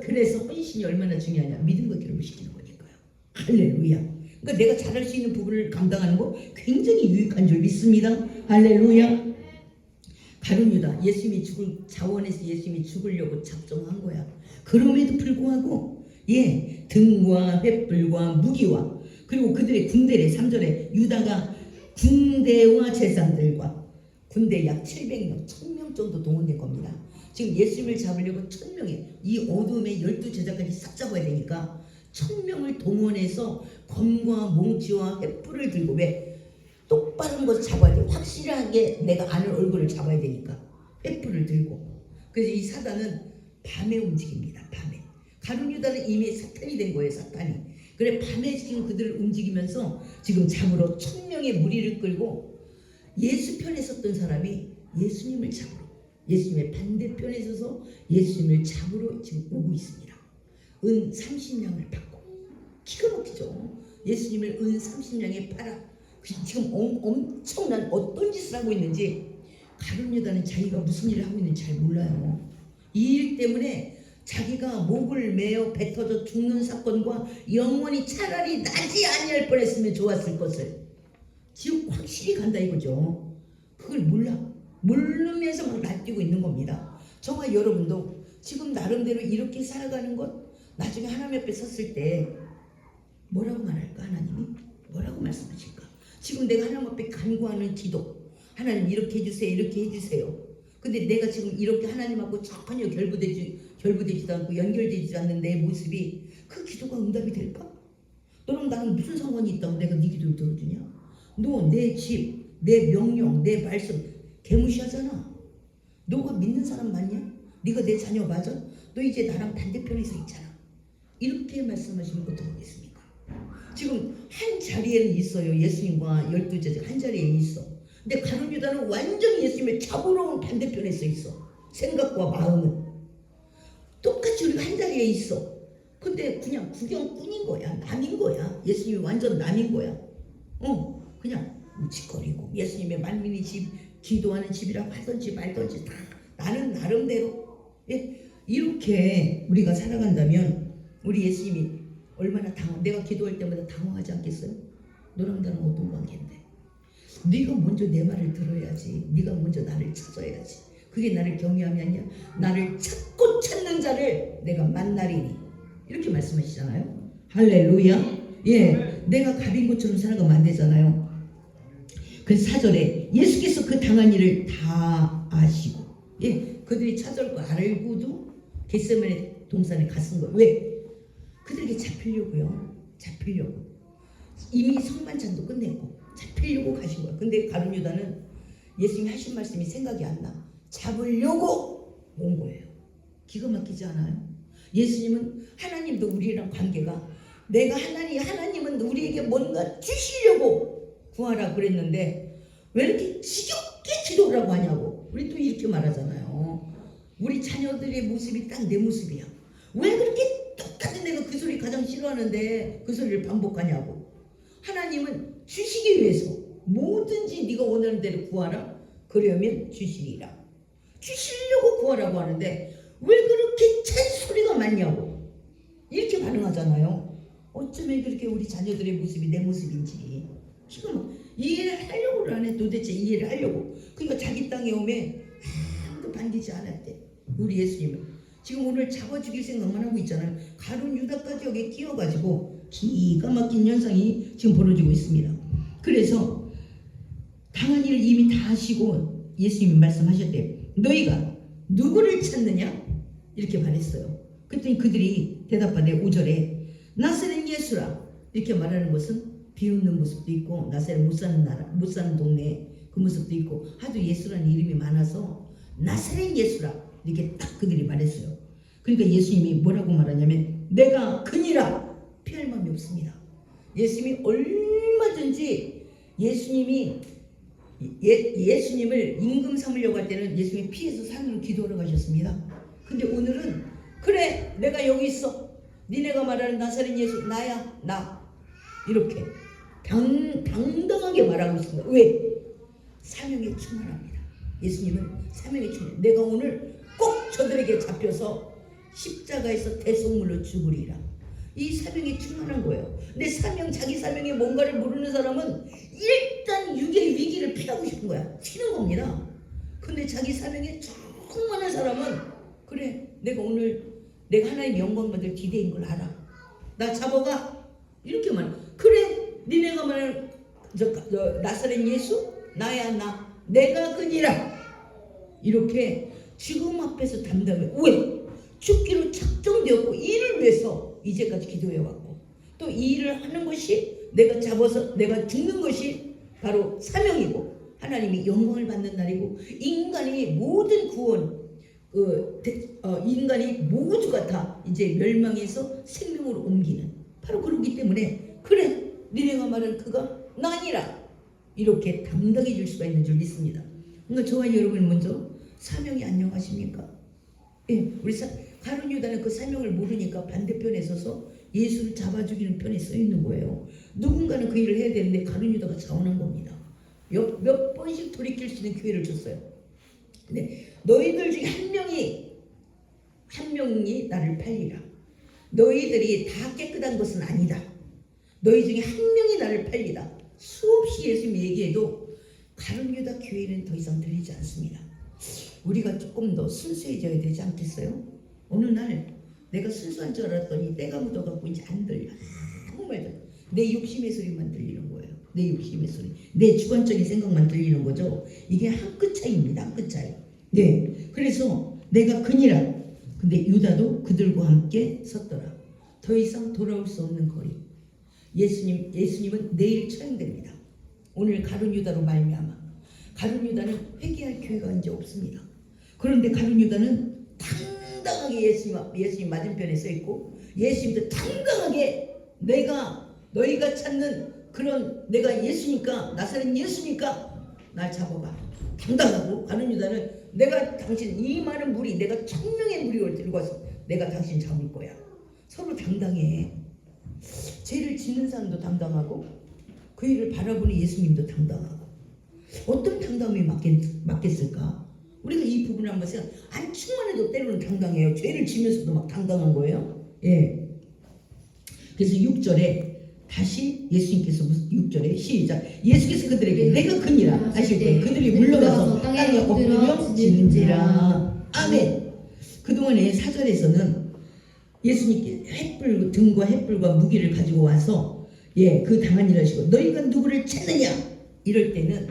[SPEAKER 1] 그래서 헌신이 얼마나 중요하냐, 믿음과 결부시키는 거니까요. 할렐루야. 그러니까 내가 잘할 수 있는 부분을 감당하는 거 굉장히 유익한 줄 믿습니다. 할렐루야. 가룟 유다, 예수님이 죽을 자원에서 예수님이 죽으려고 작정한 거야. 그럼에도 불구하고 등과 횃불과 무기와 그리고 그들의 군대래. 3절에 유다가 군대와 제사장들과 군대 약 700명, 1000명 정도 동원된 겁니다. 지금 예수님을 잡으려고 1000명의 이 어둠의 12제자까지 싹 잡아야 되니까 1000명을 동원해서 검과 몽치와 횃불을 들고, 왜? 똑바른 것을 잡아야 돼. 확실하게 내가 아는 얼굴을 잡아야 되니까 횃불을 들고. 그래서 이 사단은 밤에 움직입니다. 밤에. 가룟 유다는 이미 사탄이 된 거예요. 사탄이. 그래 밤에 지금 그들을 움직이면서 지금 잡으러 1000명의 무리를 끌고, 예수 편에 섰던 사람이 예수님을 잡으러, 예수님의 반대편에 서서 예수님을 잡으러 지금 오고 있습니다. 은 30냥을 받고. 기가 막히죠. 예수님을 은 30냥에 팔아. 지금 엄청난 어떤 짓을 하고 있는지 가룟 유다는 자기가 무슨 일을 하고 있는지 잘 몰라요. 이 일 때문에 자기가 목을 메어 뱉어져 죽는 사건과 영원히 차라리 나지 아니할 뻔했으면 좋았을 것을 지금 확실히 간다 이거죠. 그걸 모르면서 막 날뛰고 있는 겁니다. 저와 여러분도 지금 나름대로 이렇게 살아가는 것, 나중에 하나님 앞에 섰을 때 뭐라고 말할까? 하나님이 뭐라고 말씀하실까? 지금 내가 하나님 앞에 간구하는 기도, 하나님 이렇게 해주세요, 이렇게 해주세요. 근데 내가 지금 이렇게 하나님하고 전혀 결부되지도 않고 연결되지 않는 내 모습이, 그 기도가 응답이 될까? 너랑 나랑 무슨 상관이 있다고 내가 네 기도를 들어주냐? 너 내 집, 내 명령, 내 말씀 개무시하잖아. 너가 믿는 사람 맞냐? 네가 내 자녀 맞아? 너 이제 나랑 반대편에 서 있잖아. 이렇게 말씀하시는 거 들어보겠습니까? 지금 한 자리에는 있어요. 예수님과 12제자 한 자리에 있어. 근데 가룟 유다는 완전히 예수님을 잡으러 온 반대편에 서 있어. 생각과 마음은 똑같이 우리가 한 자리에 있어. 근데 그냥 구경꾼인 거야. 남인 거야. 예수님이 완전 남인 거야. 그냥 묵직거리고 예수님의 만민의 집, 기도하는 집이라고 하든지 말든지 다 나는 나름대로. 이렇게 우리가 살아간다면 우리 예수님이 얼마나 내가 기도할 때마다 당황하지 않겠어요? 너랑 나랑 어떤 관계인데? 네가 먼저 내 말을 들어야지. 네가 먼저 나를 찾아야지. 그게 나를 경외함이 아니야. 나를 찾고 찾는 자를 내가 만나리니. 이렇게 말씀하시잖아요. 할렐루야. 내가 갑인 것처럼 살아가면 안 되잖아요. 그 4절에 예수께서 그 당한 일을 다 아시고, 그들이 찾아올 거 알고도 겟세마네 동산에 갔은 거예요. 왜? 그들에게 잡히려고요. 잡히려고. 이미 성만찬도 끝냈고 잡히려고 가신 거야. 근데 가룟 유다는 예수님이 하신 말씀이 생각이 안 나. 잡으려고 온 거예요. 기가 막히지 않아요? 예수님은 하나님도 우리랑 관계가 내가 하나님은 우리에게 뭔가 주시려고 구하라 그랬는데 왜 이렇게 지겹게 기도하라고 하냐고. 우리 또 이렇게 말하잖아요. 우리 자녀들의 모습이 딱 내 모습이야. 왜 그렇게 똑같은 내가 그 소리 가장 싫어하는데 그 소리를 반복하냐고. 하나님은 주시기 위해서 뭐든지 네가 원하는 대로 구하라. 그러면 주시리라. 주시려고 구하라고 하는데 왜 그렇게 잔소리가 많냐고. 이렇게 반응하잖아요. 어쩌면 그렇게 우리 자녀들의 모습이 내 모습인지 지금 이해를 하려고 안 해. 도대체 이해를 하려고. 그러니까 자기 땅에 오면 아무도 반기지 않았대. 우리 예수님은 지금 오늘 잡아 죽일 생각만 하고 있잖아요. 가룟 유다까지 여기 끼어가지고 기가 막힌 현상이 지금 벌어지고 있습니다. 그래서 당한 일을 이미 다 하시고 예수님이 말씀하셨대요. 너희가 누구를 찾느냐? 이렇게 말했어요. 그랬더니 그들이 대답하되 5절에 나사렛 예수라. 이렇게 말하는 것은 비웃는 모습도 있고 나사렛 못 사는 동네 그 모습도 있고 하도 예수라는 이름이 많아서 나사렛 예수라 이렇게 딱 그들이 말했어요. 그러니까 예수님이 뭐라고 말하냐면 내가 그니라. 피할 마음이 없습니다. 예수님이 얼마든지 예수님을 임금 삼으려고 할 때는 예수님이 피해서 산으로 기도하러 가셨습니다. 근데 오늘은 그래 내가 여기 있어. 니네가 말하는 나사렛 예수 나야 나. 이렇게 당당하게 말하고 있습니다. 왜? 사명에 충만합니다. 예수님은 사명에 충만. 내가 오늘 꼭 저들에게 잡혀서 십자가에서 대속물로 죽으리라. 이 사명에 충만한 거예요. 근데 자기 사명에 뭔가를 모르는 사람은 일단 육의 위기를 피하고 싶은 거야. 튀는 겁니다. 근데 자기 사명에 충만한 사람은 그래 내가 하나님의 영광 받을 기대인 걸 알아. 나 잡아가. 이렇게 말해. 그래 니네가 말하는 나사렛 예수 나야 나. 내가 그니라. 이렇게 죽음 앞에서 담당해. 왜? 죽기로 작정되었고 이를 위해서 이제까지 기도해왔고 또 이 일을 하는 것이 내가 잡아서 내가 죽는 것이 바로 사명이고 하나님이 영광을 받는 날이고 인간이 모든 구원 인간이 모두가 다 이제 멸망해서 생명으로 옮기는 바로 그렇기 때문에 그래 니네가 말하는 그가 나니라. 이렇게 당당해 줄 수가 있는 줄 믿습니다. 그러니까 저와 여러분 먼저 사명이 안녕하십니까? 예, 우리 가룟 유다는 그 사명을 모르니까 반대편에 서서 예수를 잡아 죽이는 편에 써 있는 거예요. 누군가는 그 일을 해야 되는데 가룟 유다가 자원한 겁니다. 몇 번씩 돌이킬 수 있는 기회를 줬어요. 근데 너희들 중에 한 명이 나를 팔리라. 너희들이 다 깨끗한 것은 아니다. 너희 중에 한 명이 나를 팔리다. 수없이 예수님이 얘기해도 가룟 유다 교회는 더 이상 들리지 않습니다. 우리가 조금 더 순수해져야 되지 않겠어요? 어느 날 내가 순수한 줄 알았더니 때가 묻어갖고 이제 안 들려. 아무 말도 내 욕심의 소리만 들리는 거예요. 내 욕심의 소리, 내 주관적인 생각만 들리는 거죠. 이게 한 끗 차이입니다. 한 끗 차이. 네, 그래서 내가 그니라. 근데 유다도 그들과 함께 섰더라. 더 이상 돌아올 수 없는 거리. 예수님은 내일 처형됩니다. 오늘 가룟 유다로 말미암아. 가룟 유다는 회개할 기회가 이제 없습니다. 그런데 가룟 유다는 당당하게 예수님 맞은편에 서 있고 예수님도 당당하게 너희가 찾는 그런 내가 예수니까 나사렛 예수니까 날 잡아가. 당당하고 가룟 유다는 내가 당신 이 많은 무리 내가 1000명의 무리를 들고 와서 내가 당신 잡을 거야. 서로 당당해. 죄를 짓는 사람도 당당하고 그 일을 바라보는 예수님도 당당하고 어떤 당당함이 맞겠을까? 우리가 이 부분을 한번 생각. 안 충만해도 때로는 당당해요. 죄를 지면서도 막 당당한 거예요. 예. 그래서 6절에 다시 예수님께서 6절에 시작. 예수께서 그들에게 내가 그니라 하시고 그들이 물러가서 땅에 엎드려 지는지라. 아멘. 그동안에 4절에서는 예수님께 등과 횃불과 무기를 가지고 와서 그 당한 일을 하시고 너희가 누구를 찾느냐 이럴 때는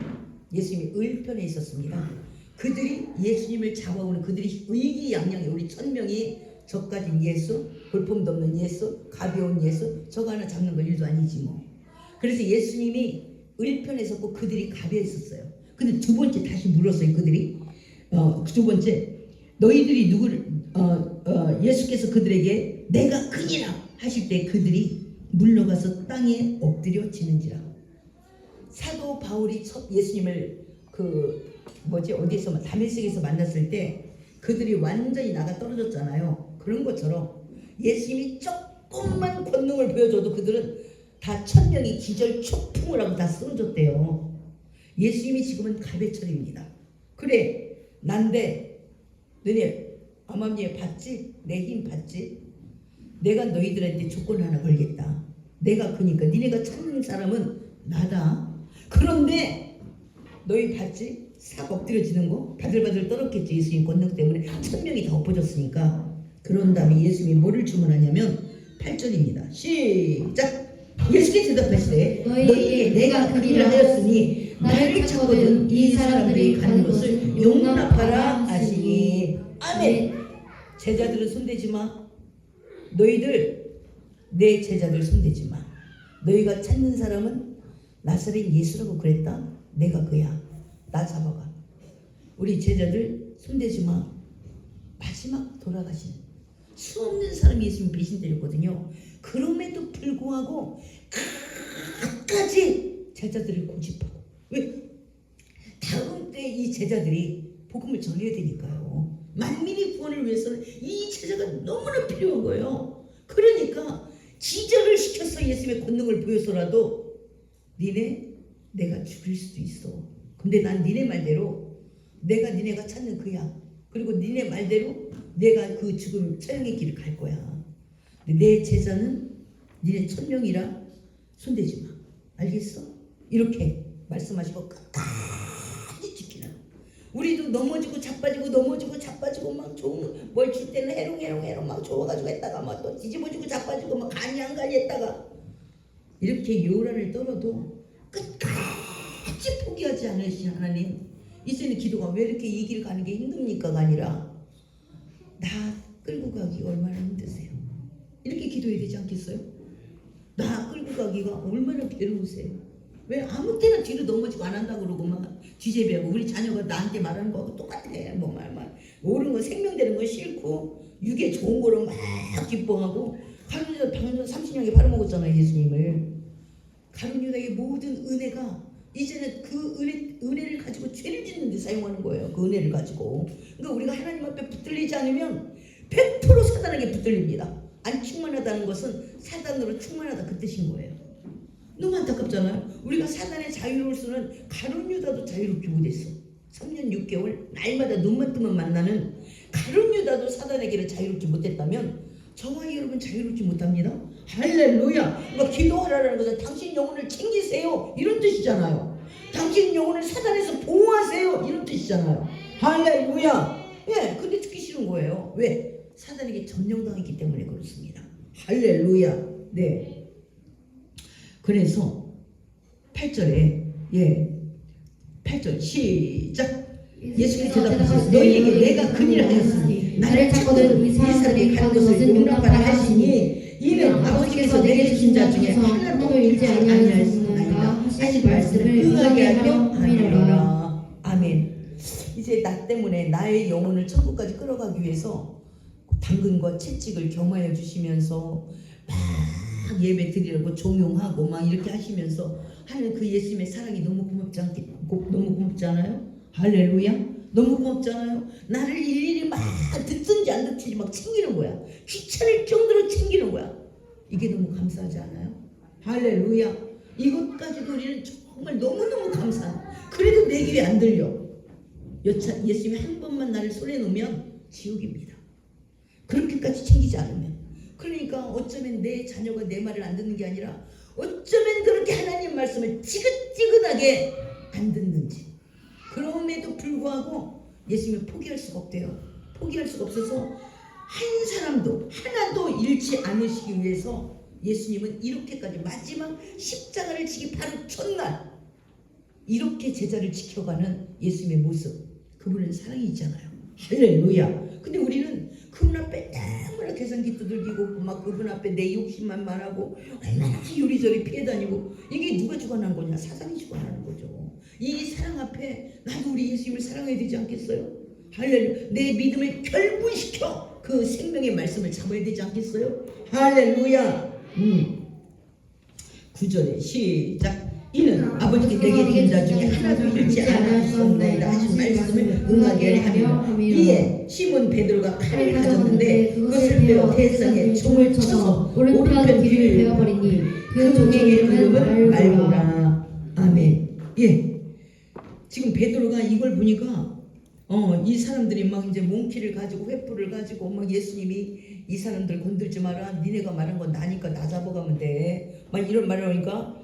[SPEAKER 1] 예수님이 을편에 있었습니다. 그들이 예수님을 잡아오는 그들이 의기양양해. 우리 1000명이 저까진 예수, 볼품도 없는 예수, 가벼운 예수, 저거 하나 잡는 거 일도 아니지 뭐. 그래서 예수님이 을편에 섰고 그들이 갑에 있었어요. 근데 두 번째 다시 물었어요. 그들이 두 번째 너희들이 누구를 예수께서 그들에게 내가 그니라 하실 때 그들이 물러가서 땅에 엎드려 지는지라. 사도 바울이 첫 예수님을 어디에서 다메섹에서 만났을 때 그들이 완전히 나가 떨어졌잖아요. 그런 것처럼 예수님이 조금만 권능을 보여줘도 그들은 다 천명이 기절 초풍을 하고 다 쓰러졌대요. 예수님이 지금은 갑의철입니다. 그래 난데 너네 아마니에 봤지? 내 힘 봤지? 내가 너희들한테 조건 하나 걸겠다. 내가 그니까 니네가 찾는 사람은 나다. 그런데 너희 봤지? 싹 엎드려지는 거 바들바들 떨었겠지. 예수님 권능 때문에 천명이 다 엎어졌으니까. 그런 다음에 예수님이 뭐를 주문하냐면 8절입니다. 시작. 예수께서 대답하시되 너희에게 내가 그리라 하였으니 나를 찾거든 이 사람들이 가는 것을 용납하라 하시니. 아멘. 제자들은 손대지 마. 너희들 내 제자들 손대지 마. 너희가 찾는 사람은 나사렛 예수라고 그랬다. 내가 그야. 나 잡아가. 우리 제자들 손대지 마. 마지막 돌아가신 수없는 사람이 예수님 배신 때렸거든요. 그럼에도 불구하고 끝까지 제자들을 고집하고. 왜? 다음 때 이 제자들이 복음을 전해야 되니까요. 만민의 구원을 위해서는 이 제자가 너무나 필요한 거예요. 그러니까 기절을 시켜서 예수님의 권능을 보여서라도 내가 죽일 수도 있어. 근데 난 니네 말대로 내가 니네가 찾는 그야. 그리고 니네 말대로 내가 그 죽음 처형의 길을 갈 거야. 근데 내 제자는 니네 천명이라 손대지 마. 알겠어? 이렇게 말씀하시고 끝까지 지키라. 우리도 넘어지고 자빠지고 막 좋은 뭘 줄 때는 해롱 막 좋아가지고 했다가 막 또 뒤집어지고 자빠지고 막 간이 안 가니 했다가 이렇게 요란을 떨어도 끝까지 포기하지 않으신 하나님. 이제는 기도가 왜 이렇게 이 길 가는 게 힘듭니까가 아니라 나 끌고 가기 얼마나 힘드세요? 이렇게 기도해야 되지 않겠어요? 나 끌고 가기가 얼마나 괴로우세요? 왜 아무 때나 뒤로 넘어지고 안 한다고 그러고 막 뒤제비하고 우리 자녀가 나한테 말하는 거하고 똑같아. 뭐 말 옳은 거 생명되는 거 싫고 육에 좋은 거로 막 기뻐하고 가룟 유다 방금 30년에 팔아먹었잖아요. 예수님을. 가룟 유다의 모든 은혜가 이제는 그 은혜를 가지고 죄를 짓는 데 사용하는 거예요. 그 은혜를 가지고. 그러니까 우리가 하나님 앞에 붙들리지 않으면 100% 사단에게 붙들립니다. 안 충만하다는 것은 사단으로 충만하다 그 뜻인 거예요. 너무 안타깝잖아요. 우리가 사단의 자유로울 수는 가룟 유다도 자유롭지 못했어. 3년 6개월 날마다 눈만 뜨면 만나는 가룟 유다도 사단에게는 자유롭지 못했다면 저와 여러분 자유롭지 못합니다. 할렐루야. 뭐 기도하라는 것은 당신 영혼을 챙기세요 이런 뜻이잖아요. 당신 영혼을 사단에서 보호하세요 이런 뜻이잖아요. 할렐루야. 예, 근데 듣기 싫은 거예요. 왜? 사단에게 점령당했기 때문에 그렇습니다. 할렐루야. 네. 그래서 8절에 8절 시작. 예수께서 대답하시되 너희에게 내가 그니라 하였으니 나를 찾거든 이 사람들이 가는 것을 용납하라 하시니 이는 아버지께서 내게 주신 자 중에 하나도 잃지 아니하였으나이다 하신 말씀을 응하게 하려 함이로라. 아멘. 이제 나 때문에 나의 영혼을 천국까지 끌어가기 위해서 당근과 채찍을 겸하여 주시면서 막 예배 드리라고 종용하고 막 이렇게 하시면서 하는 그 예수님의 사랑이 너무 너무 고맙지 않아요? 할렐루야. 너무 고맙잖아요. 나를 일일이 막 듣든지 안 듣든지 막 챙기는 거야. 귀찮을 정도로 챙기는 거야. 이게 너무 감사하지 않아요? 할렐루야. 이것까지도 우리는 정말 너무너무 감사해. 그래도 내 귀에 안 들려. 예수님이 한 번만 나를 손에 놓으면 지옥입니다. 그렇게까지 챙기지 않으면. 그러니까 어쩌면 내 자녀가 내 말을 안 듣는 게 아니라 어쩌면 그렇게 하나님 말씀을 지긋지긋하게 안 듣는지. 그럼에도 불구하고 예수님을 포기할 수가 없대요. 포기할 수가 없어서 한 사람도 하나도 잃지 않으시기 위해서 예수님은 이렇게까지 마지막 십자가를 지기 바로 첫날 이렇게 제자를 지켜가는 예수님의 모습. 그분은 사랑이 있잖아요. 할렐루야. 근데 우리는 그분 앞에 너무나 계산기 두들기고 막 그분 앞에 내 욕심만 말하고 얼마나 요리조리 피해 다니고 이게 누가 주관한 거냐? 사단이 주관하는 거죠. 이 사랑 앞에 나도 우리 예수님을 사랑해야 되지 않겠어요? 할렐루야. 내 믿음을 결분시켜 그 생명의 말씀을 잡아야 되지 않겠어요? 할렐루야. 9절에 시작. 이는 아버지께 내게 드린 자 중에 하나도 잃지 않았었나이다 하신 말씀을 응하게 하며 이에 시몬 베드로가 칼을 가졌는데 그것을 베어 대상에 총을 쳐서 오른편 귀를 베어버리니 그 종의 이름은 말고라. 아멘. 예. 지금 베드로가 이걸 보니까 이 사람들이 막 이제 몽키를 가지고 횃불을 가지고 막 예수님이 이 사람들 건들지 마라. 니네가 말한 건 나니까 나 잡아가면 돼. 막 이런 말을 하니까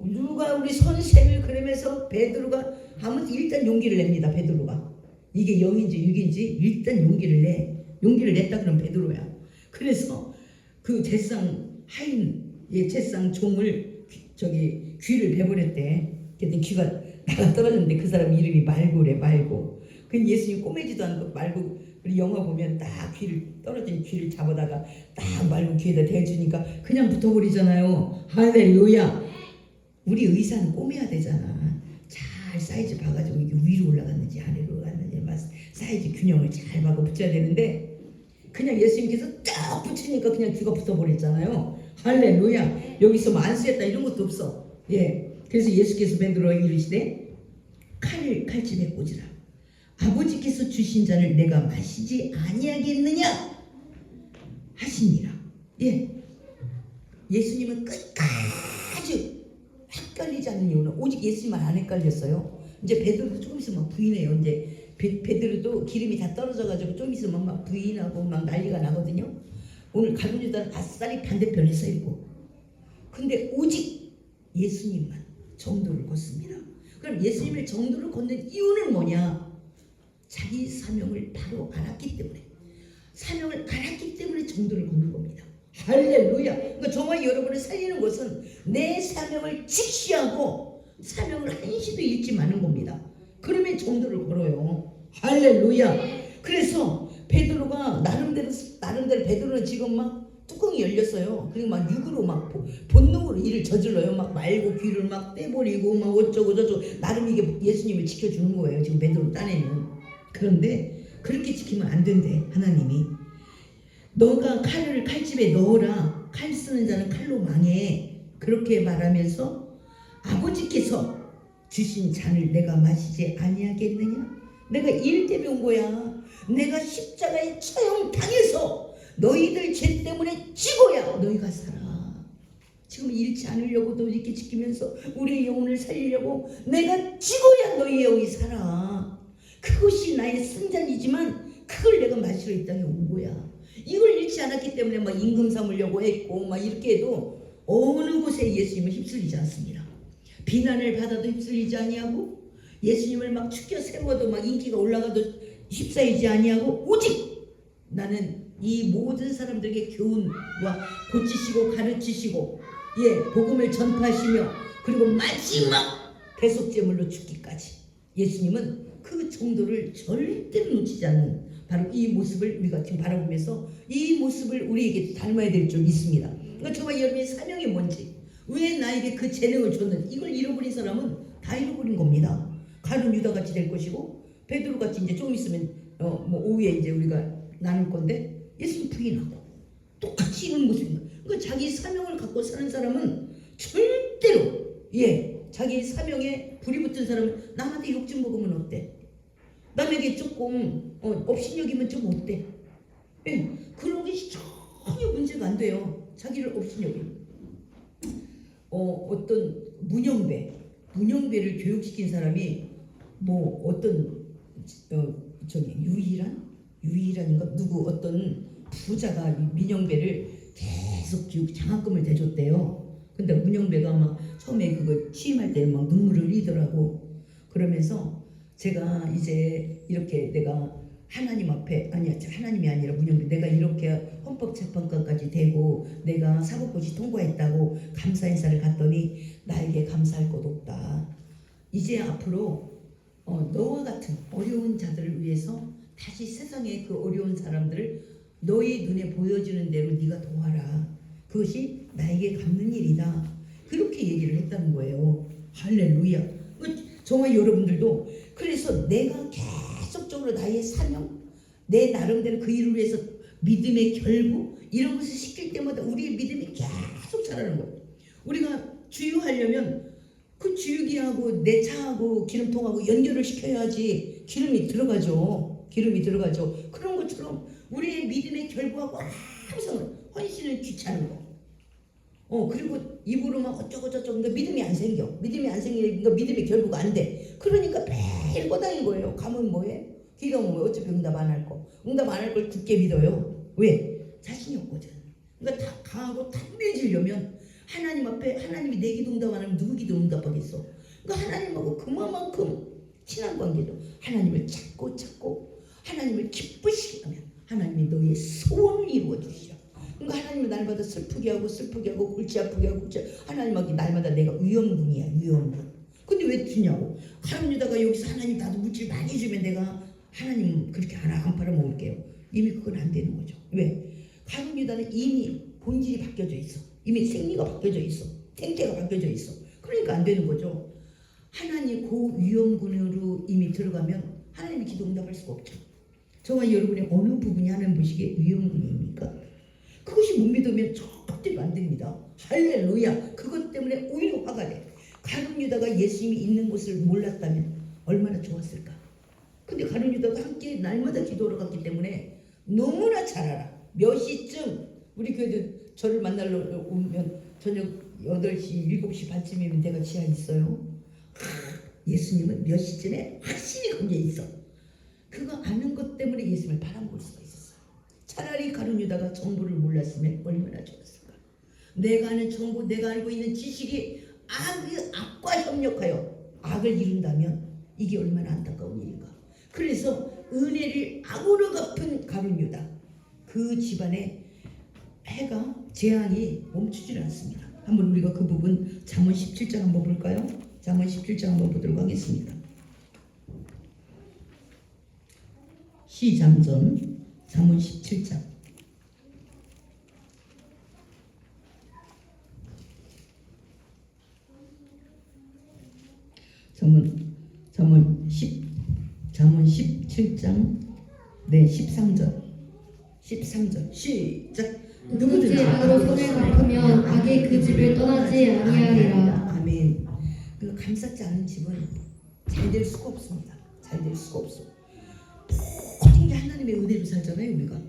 [SPEAKER 1] 누가 우리 선생을 그러면서 베드로가 하면 일단 용기를 냅니다. 베드로가 이게 0인지 6인지 일단 용기를 내. 용기를 냈다 그러면 베드로야. 그래서 그 제상 하인 제상 종을 귀를 베버렸대. 그랬더니 귀가 나가 떨어졌는데 그 사람 이름이 말고래. 말고. 그 예수님 꼬매지도 않고 말고. 우리 영화 보면 딱 떨어진 귀를 잡아다가 딱 말고 귀에다 대주니까 그냥 붙어버리잖아요. 할렐루야. 우리 의사는 꼬매야 되잖아. 잘 사이즈 봐가지고 이게 위로 올라갔는지 아래로 올라갔는지 사이즈 균형을 잘 봐고 붙여야 되는데 그냥 예수님께서 딱 붙이니까 그냥 귀가 붙어버렸잖아요. 할렐루야. 여기서 뭐 안수했다 이런 것도 없어. 예. 그래서 예수께서 베드로에게 이르시되 칼을 칼집에 꽂으라. 아버지께서 주신 잔을 내가 마시지 아니하겠느냐 하시니라. 예. 예수님은 끝까지 헷갈리지 않는 이유는 오직 예수님만 안 헷갈렸어요. 이제 베드로도 조금 있으면 막 부인해요. 이제 베드로도 기름이 다 떨어져가지고 좀 있으면 막 부인하고 막 난리가 나거든요. 오늘 갈문 유다는 아싸리 반대편에 서 있고, 근데 오직 예수님만 정도를 걷습니다. 그럼 예수님을 정도를 걷는 이유는 뭐냐? 자기 사명을 바로 알았기 때문에, 사명을 알았기 때문에 정도를 걷는 겁니다. 할렐루야. 그러니까 정말 여러분을 살리는 것은 내 사명을 직시하고 사명을 한시도 잃지 마는 겁니다. 그러면 정도를 걸어요. 할렐루야. 그래서 베드로가 나름대로 베드로는 지금 막 뚜껑이 열렸어요. 그리고 막 육으로 막 본능으로 일을 저질러요. 막 말고 귀를 막 떼버리고 막 어쩌고 저쩌고 나름 이게 예수님을 지켜주는 거예요. 지금 베드로 딴에는. 그런데 그렇게 지키면 안 된대. 하나님이 너가 칼을 칼집에 넣어라. 칼 쓰는 자는 칼로 망해. 그렇게 말하면서 아버지께서 주신 잔을 내가 마시지 아니하겠느냐? 내가 일 때문에 온 거야. 내가 십자가에 처형 당해서 너희들 죄 때문에 지고야 너희가 살아. 지금 잃지 않으려고도 이렇게 지키면서 우리의 영혼을 살리려고 내가 지고야 너희 영이 살아. 그것이 나의 승잔이지만 그걸 내가 마시러 이 땅에 온 거야. 이걸 잃지 않았기 때문에 막 임금 삼으려고 했고 막 이렇게 해도 어느 곳에 예수님을 휩쓸리지 않습니다. 비난을 받아도 휩쓸리지 아니하고 예수님을 막 축켜 세워도 막 인기가 올라가도 휩싸이지 아니하고 오직 나는 이 모든 사람들에게 교훈과 고치시고 가르치시고 복음을 전파하시며 그리고 마지막 대속제물로 죽기까지 예수님은 그 정도를 절대로 놓치지 않는 바로 이 모습을 우리가 지금 바라보면서 이 모습을 우리에게 닮아야 될 줄 믿습니다. 그러니까 정말 여러분의 사명이 뭔지, 왜 나에게 그 재능을 줬는지 이걸 잃어버린 사람은 다 잃어버린 겁니다. 갈문 유다 같이 될 것이고 베드로 같이 이제 좀 있으면 뭐 오후에 이제 우리가 나눌 건데 예수님 부인하고 똑같이 이런 모습입니다. 그러니까 자기 사명을 갖고 사는 사람은 절대로 자기 사명에 불이 붙은 사람은 남한테 욕 좀 먹으면 어때? 남에게 조금 업신여기면 좀 어때? 그런 게 전혀 문제가 안 돼요. 자기를 업신여기면. 어떤 문영배를 교육시킨 사람이 뭐 어떤 유일한인가 누구 어떤 부자가 민영배를 계속 장학금을 대줬대요. 근데 문영배가 막 처음에 그걸 취임할 때 막 눈물을 흘리더라고. 그러면서 제가 이제 이렇게 내가 하나님 앞에 하나님이 아니라 문영배 내가 이렇게 헌법재판관까지 되고 내가 사법고시 통과했다고 감사 인사를 갔더니 나에게 감사할 것 없다. 이제 앞으로 너와 같은 어려운 자들을 위해서 다시 세상의 그 어려운 사람들을 너의 눈에 보여지는 대로 네가 도와라. 그것이 나에게 갚는 일이다. 그렇게 얘기를 했다는 거예요. 할렐루야. 정말 여러분들도 그래서 내가 계속적으로 나의 사명, 내 나름대로 그 일을 위해서 믿음의 결부 이런 것을 시킬 때마다 우리의 믿음이 계속 자라는 거예요. 우리가 주유하려면 그 주유기하고 내 차하고 기름통하고 연결을 시켜야지 기름이 들어가죠. 기름이 들어가죠. 그런 것처럼 우리의 믿음의 결부하고 항상 헌신은 귀찮은 거. 그리고 입으로만 어쩌고저쩌고 그러니까 믿음이 안 생겨. 믿음이 안 생기니까 믿음의 결부가 안 돼. 그러니까 매일 꼬당인 거예요. 가면 뭐해? 기도하면 뭐해? 어차피 응답 안 할 거. 응답 안 할 걸 굳게 믿어요. 왜? 자신이 없거든. 그러니까 다 강하고 탐내지려면 하나님 앞에 하나님이 내 기도 응답 안 하면 누구 기도 응답하겠어? 그러니까 하나님하고 그만큼 친한 관계도 하나님을 찾고 하나님을 기쁘시게 하면 하나님이 너의 소원을 이루어 주시라. 그러니까 하나님은 날마다 슬프게 하고 골치 아프게 하고 하나님하고 날마다 내가 위험군이야. 위험군. 근데 왜 주냐고. 가룟유다가 여기서 하나님 나도 물질 많이 주면 내가 하나님 그렇게 안 팔아먹을게요. 이미 그건 안 되는 거죠. 왜? 가룟유다는 이미 본질이 바뀌어져 있어. 이미 생리가 바뀌어져 있어. 생태가 바뀌어져 있어. 그러니까 안 되는 거죠. 하나님 그 위험군으로 이미 들어가면 하나님이 기도 응답할 수가 없죠. 저와 여러분의 어느 부분이 하나님 보시기에 위험군입니까? 그것이 못 믿으면 절대로 안 됩니다. 할렐루야. 그것 때문에 오히려 화가 돼. 가룟유다가 예수님이 있는 곳을 몰랐다면 얼마나 좋았을까. 근데 가룟유다가 함께 날마다 기도하러 갔기 때문에 너무나 잘 알아. 몇 시쯤 우리 교회도 저를 만나러 오면 저녁 8시, 7시 반쯤이면 내가 지하에 있어요. 예수님은 몇 시쯤에 확실히 거기에 있어. 그거 아는 것 때문에 예수님을 바라볼 수가 있었어요. 차라리 가룟유다가 정보를 몰랐으면 얼마나 좋았을까. 내가 아는 정보, 내가 알고 있는 지식이 악과 협력하여 악을 이룬다면 이게 얼마나 안타까운 일인가. 그래서 은혜를 악으로 갚은 가룟유다, 그 집안의 해가 재앙이 멈추질 않습니다. 한번 우리가 그 부분 잠언 17장 한번 볼까요? 잠언 17장 한번 보도록 하겠습니다. 시잠전 잠언 17장. 잠언 17장 13절 시작.
[SPEAKER 2] 누구든지 악으로 손을 갚으면 악의 그 집을 떠나지 아니하리라.
[SPEAKER 1] 아멘. 그 감싸지 않는 집은 잘 될 수가 없습니다. 잘 될 수가 없어. 모든 게 하나님의 은혜로 살잖아요, 우리가.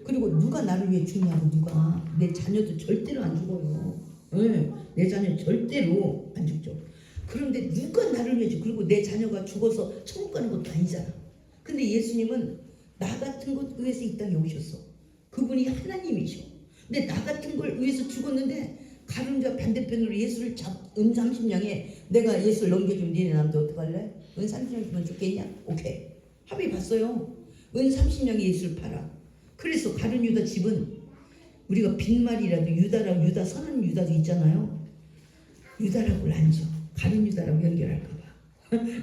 [SPEAKER 1] 그리고 누가 나를 위해 죽냐고. 누가. 내 자녀도 절대로 안 죽어요. 네, 내 자녀 절대로 안 죽죠. 그런데 누가 나를 위해 죽고, 그리고 내 자녀가 죽어서 천국 가는 것도 아니잖아. 근데 예수님은 나 같은 것 위해서 이 땅에 오셨어. 그분이 하나님이셔. 근데 나 같은 걸 위해서 죽었는데 가룟유다 반대편으로 예수를 은 30냥에 내가 예수를 넘겨주면 니네 남도 어떡할래? 은 30냥 주면 죽겠냐? 오케이. 합의 봤어요. 은 30냥에 예수를 팔아. 그래서 가룟유다 집은 우리가 빈말이라도 유다라고, 유다 선한 유다도 있잖아요. 유다라고를 안 줘. 가룟유다라고 연결할까봐.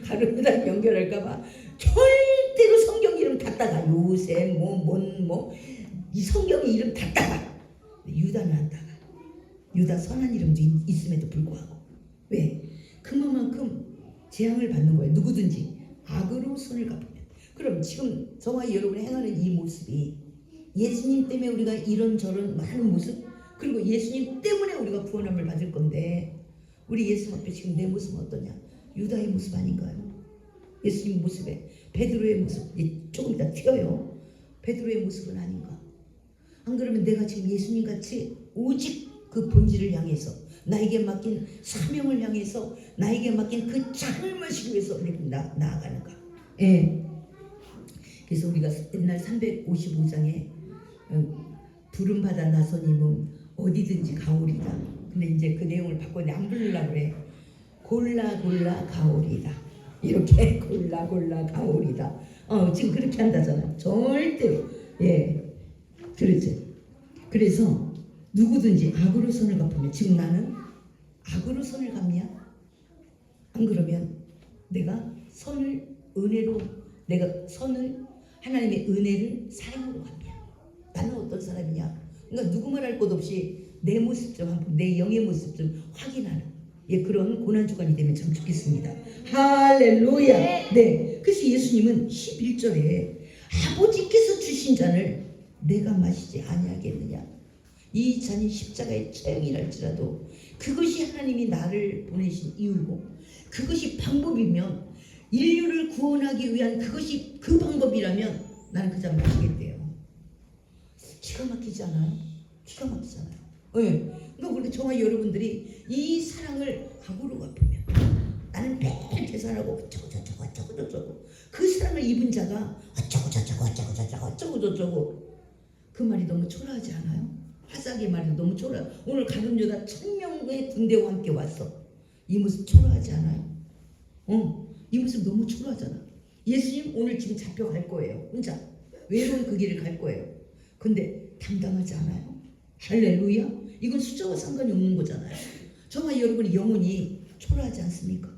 [SPEAKER 1] 가룟유다라고 연결할까봐 절대로 성경 이름 갖다가 요셉 이 성경의 이름 갖다가 유다는 안 따가. 유다 선한 이름도 있음에도 불구하고. 왜? 그만큼 재앙을 받는 거예요. 누구든지 악으로 손을 갚으면. 그럼 지금 저와 여러분이 행하는 이 모습이 예수님 때문에 우리가 이런저런 많은 모습, 그리고 예수님 때문에 우리가 구원함을 받을 건데 우리 예수 앞에 지금 내 모습은 어떠냐? 유다의 모습 아닌가요? 예수님 모습에 베드로의 모습 조금 이따 튀어요. 베드로의 모습은 아닌가? 안 그러면 내가 지금 예수님 같이 오직 그 본질을 향해서 나에게 맡긴 사명을 향해서 나에게 맡긴 그 장을 위해서 나아가는가? 예. 그래서 우리가 옛날 355장에 부름받아 나서님은 어디든지 가오리다. 근데 이제 그 내용을 바꿔 안 부르려고 그래. 골라 가오리다. 이렇게 골라 가오리다. 지금 그렇게 한다잖아. 절대로. 예. 그렇지. 그래서 누구든지 악으로 손을 갚으면, 지금 나는 악으로 손을 갚냐? 안 그러면 내가 선을 은혜로, 내가 선을 하나님의 은혜를 사랑으로 갚냐? 나는 어떤 사람이냐. 그러니까 누구 말할 것 없이 내 모습 좀 한번, 내 영의 모습 좀 확인하는 그런 고난주간이 되면 참 좋겠습니다. 할렐루야. 네. 그래서 예수님은 11절에 아버지께서 주신 잔을 내가 마시지 아니하겠느냐. 이 잔이 십자가의 처형이랄지라도 그것이 하나님이 나를 보내신 이유고 그것이 방법이면 인류를 구원하기 위한 그것이 그 방법이라면 나는 그 잔 마시겠대요. 기가 막히지 않아요? 기가 막히잖아요. 네. 그러니까 우리 저와 여러분들이 이 사랑을 악으로 갚으면 나는 매일 계산하고 어쩌고 그 사랑을 입은 자가 어쩌고 그 말이 너무 초라하지 않아요? 화사하게 말이 너무 초라. 오늘 가룟 유다 1000명의 군대와 함께 왔어. 이 모습 초라하지 않아요? 이 모습 너무 초라하잖아. 예수님 오늘 지금 잡혀갈 거예요. 혼자 외로운 그 길을 갈 거예요. 근데 당당하지 않아요? 할렐루야. 이건 숫자와 상관이 없는 거잖아요. 저와 여러분이 영혼이 초라하지 않습니까?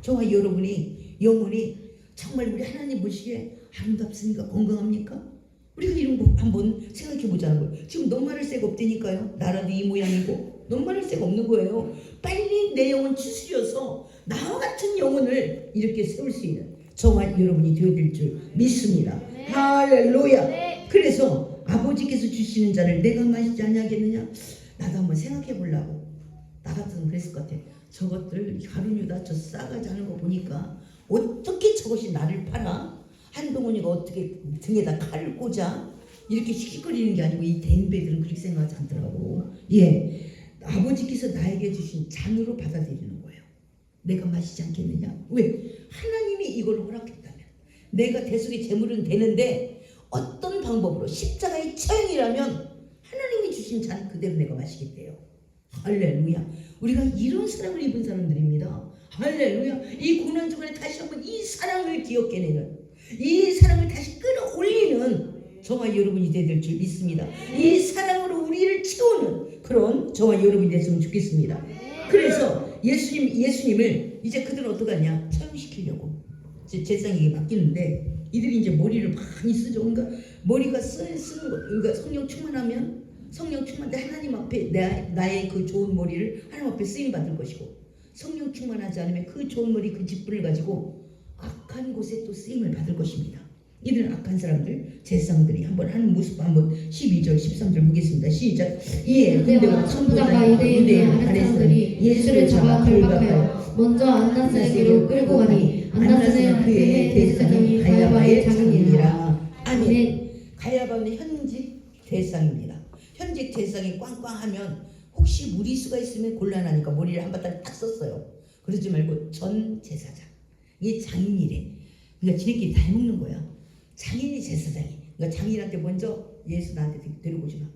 [SPEAKER 1] 저와 여러분이 영혼이 정말 우리 하나님 보시기에 아름답습니까? 건강합니까? 우리가 이런 거 한번 생각해 보자는 거예요. 지금 너무 말할 새가 없다니까요. 나라도 이 모양이고 너무 말할 새가 없는 거예요. 빨리 내 영혼 추스려서 나와 같은 영혼을 이렇게 세울 수 있는 저와 여러분이 되어야 될 줄 믿습니다. 네. 할렐루야. 네. 그래서 아버지께서 주시는 잔을 내가 마시지 아니하겠느냐. 나도 한번 생각해 보려고. 나 같으면 그랬을 것 같아. 저것들 가룟 유다 저 싸가지 않은 거 보니까 어떻게 저것이 나를 팔아? 한동훈이가 어떻게 등에다 칼을 꽂아? 이렇게 씩씩거리는 게 아니고 이 댐배들은 그렇게 생각하지 않더라고. 예, 아버지께서 나에게 주신 잔으로 받아들이는 거예요. 내가 마시지 않겠느냐? 왜? 하나님이 이걸 허락했다면 내가 대속의 제물은 되는데 어떤 방법으로 십자가의 처형이라면 하나님이 주신 잔 그대로 내가 마시겠대요. 할렐루야. 우리가 이런 사랑을 입은 사람들입니다. 할렐루야. 이 고난주간에 다시 한번 이 사랑을 기억해내는, 이 사랑을 다시 끌어올리는 저와 여러분이 되야 줄 믿습니다. 이 사랑으로 우리를 채우는 그런 저와 여러분이 됐으면 좋겠습니다. 그래서 예수님을 이제 그들은 어떡하냐? 처형시키려고 제사장에게 맡기는데 이들이 이제 머리를 많이 쓰죠. 그러니까 머리가 쓰는 거, 그러니까 성령 충만하면 성령 충만한데 하나님 앞에 나의 그 좋은 머리를 하나님 앞에 쓰임 받을 것이고, 성령 충만하지 않으면 그 좋은 머리 그 직분을 가지고 악한 곳에 또 쓰임을 받을 것입니다. 이들은 악한 사람들, 제사장들이 한번 하는 모습 한번 12절 13절 보겠습니다. 시작. 이에 군대와 천부장과 유대인의 아랫사람들이 예수를 잡아 결박하여 먼저 안나스에게로 끌고 가니 안나스는 그의 대제사장이 가야바의 장인이라. 아멘. 가야바는 현직 대상입니다. 현직 대상이 꽝꽝하면 혹시 무리수가 있으면 곤란하니까 머리를 한바탕 딱 썼어요. 그러지 말고 전 제사장, 이게 장인이래. 그러니까 지네끼리 다 해먹는 거야. 장인이 제사장이. 그러니까 장인한테 먼저 예수 나한테 데리고 오지 마.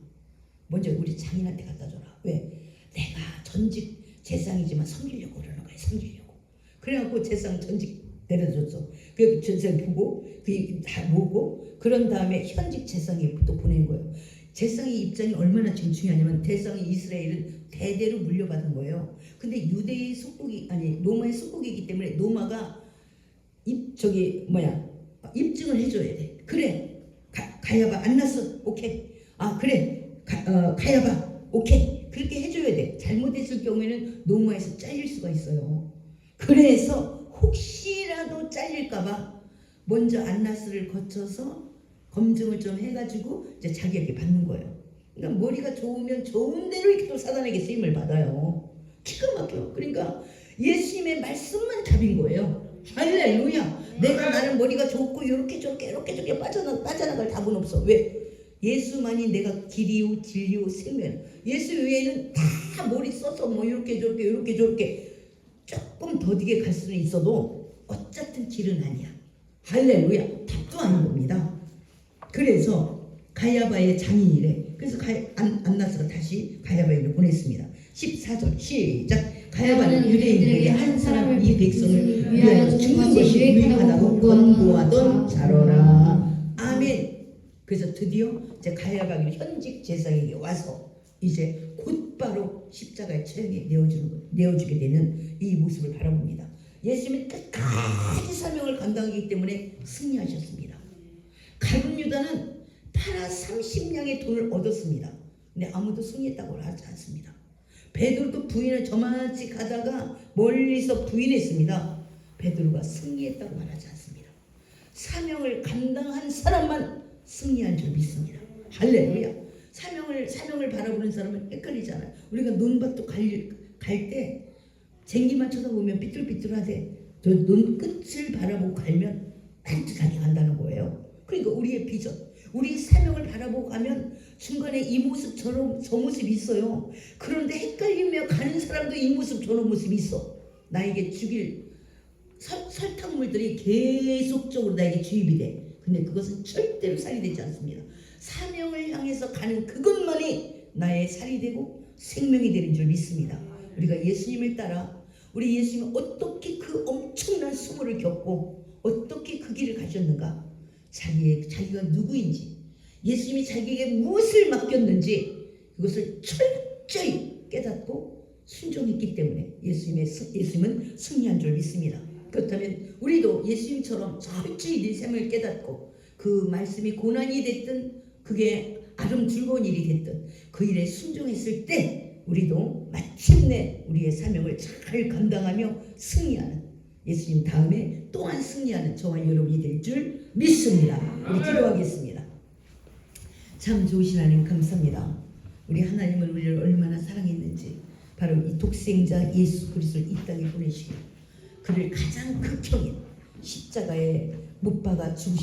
[SPEAKER 1] 먼저 우리 장인한테 갖다 줘라. 왜? 내가 전직 제사장이지만 섬기려고 그러는 거야. 섬기려고. 그래갖고 제사장 전직 내려줬어. 그 제사장 보고 그 다 모으고 그런 다음에 현직 제사장이 또 보낸 거예요. 제사장의 입장이 얼마나 지금 중요하냐면 대상이 이스라엘은 대대로 물려받은 거예요. 근데 유대의 속국이 아니 로마의 속국이기 때문에 로마가 입증을 해줘야 돼. 그래 가야바 안났어 오케이. 아 그래 가야바 오케이. 그렇게 해줘야 돼. 잘못했을 경우에는 로마에서 잘릴 수가 있어요. 그래서 혹시라도 잘릴까봐 먼저 안나스를 거쳐서 검증을 좀 해가지고 이제 자기에게 받는 거예요. 그러니까 머리가 좋으면 좋은 대로 이렇게 또 사단에게 쓰임을 받아요. 기가 막혀. 그러니까 예수님의 말씀만 답인 거예요. 할렐루야. 내가 나는 머리가 좋고 이렇게 저렇게 빠져나갈 답은 없어. 왜? 예수만이 내가 길이요 진리요 생명. 예수 외에는 다 머리 써서 뭐 이렇게 저렇게 조금 더디게 갈 수는 있어도 어쨌든 길은 아니야. 할렐루야. 답도 아닌 겁니다. 그래서 가야바의 장인이래. 그래서 안나스가 다시 가야바에게 보냈습니다. 14절 시작. 가야바는 유대인들에게 한 사람 이 백성을 위하여 죽는 것이 유익하다고 권고하던 자로라. 아멘. 그래서 드디어 이제 가야바가 현직 제사장에게 와서 이제 곧바로 십자가의 처형에 내어주게 되는 이 모습을 바라봅니다. 예수님은 끝까지 사명을 감당하기 때문에 승리하셨습니다. 가룟 유다는 하나 30냥의 돈을 얻었습니다. 근데 아무도 승리했다고 하지 않습니다. 베드로도 부인을 저만치 가다가 멀리서 부인했습니다. 베드로가 승리했다고 말하지 않습니다. 사명을 감당한 사람만 승리한 줄 믿습니다. 할렐루야. 사명을 바라보는 사람은 헷갈리잖아요. 우리가 논밭도 갈 때 쟁기만 쳐다보면 삐뚤삐뚤하대. 저 논 끝을 바라보고 갈면 반듯하게 간다는 거예요. 그러니까 우리의 비전, 우리 사명을 바라보고 가면 중간에 이 모습 저 모습이 있어요. 그런데 헷갈리며 가는 사람도 이 모습 저런 모습이 있어. 나에게 죽일 설탕물들이 계속적으로 나에게 주입이 돼. 근데 그것은 절대로 살이 되지 않습니다. 사명을 향해서 가는 그것만이 나의 살이 되고 생명이 되는 줄 믿습니다. 우리가 예수님을 따라 우리 예수님은 어떻게 그 엄청난 수모를 겪고 어떻게 그 길을 가셨는가, 자기가 누구인지, 예수님이 자기에게 무엇을 맡겼는지 그것을 철저히 깨닫고 순종했기 때문에 예수님은 승리한 줄 믿습니다. 그렇다면 우리도 예수님처럼 철저히 내 삶을 깨닫고 그 말씀이 고난이 됐든 그게 아름 즐거운 일이 됐든 그 일에 순종했을 때 우리도 마침내 우리의 사명을 잘 감당하며 승리하는, 예수님 다음에 또한 승리하는 저와 여러분이 될 줄 믿습니다. 우리 기도하겠습니다. 참 좋으신 하나님 감사합니다. 우리 하나님은 우리를 얼마나 사랑했는지, 바로 이 독생자 예수 그리스도를 이 땅에 보내시고 그를 가장 극형인 십자가에 못 박아 죽으신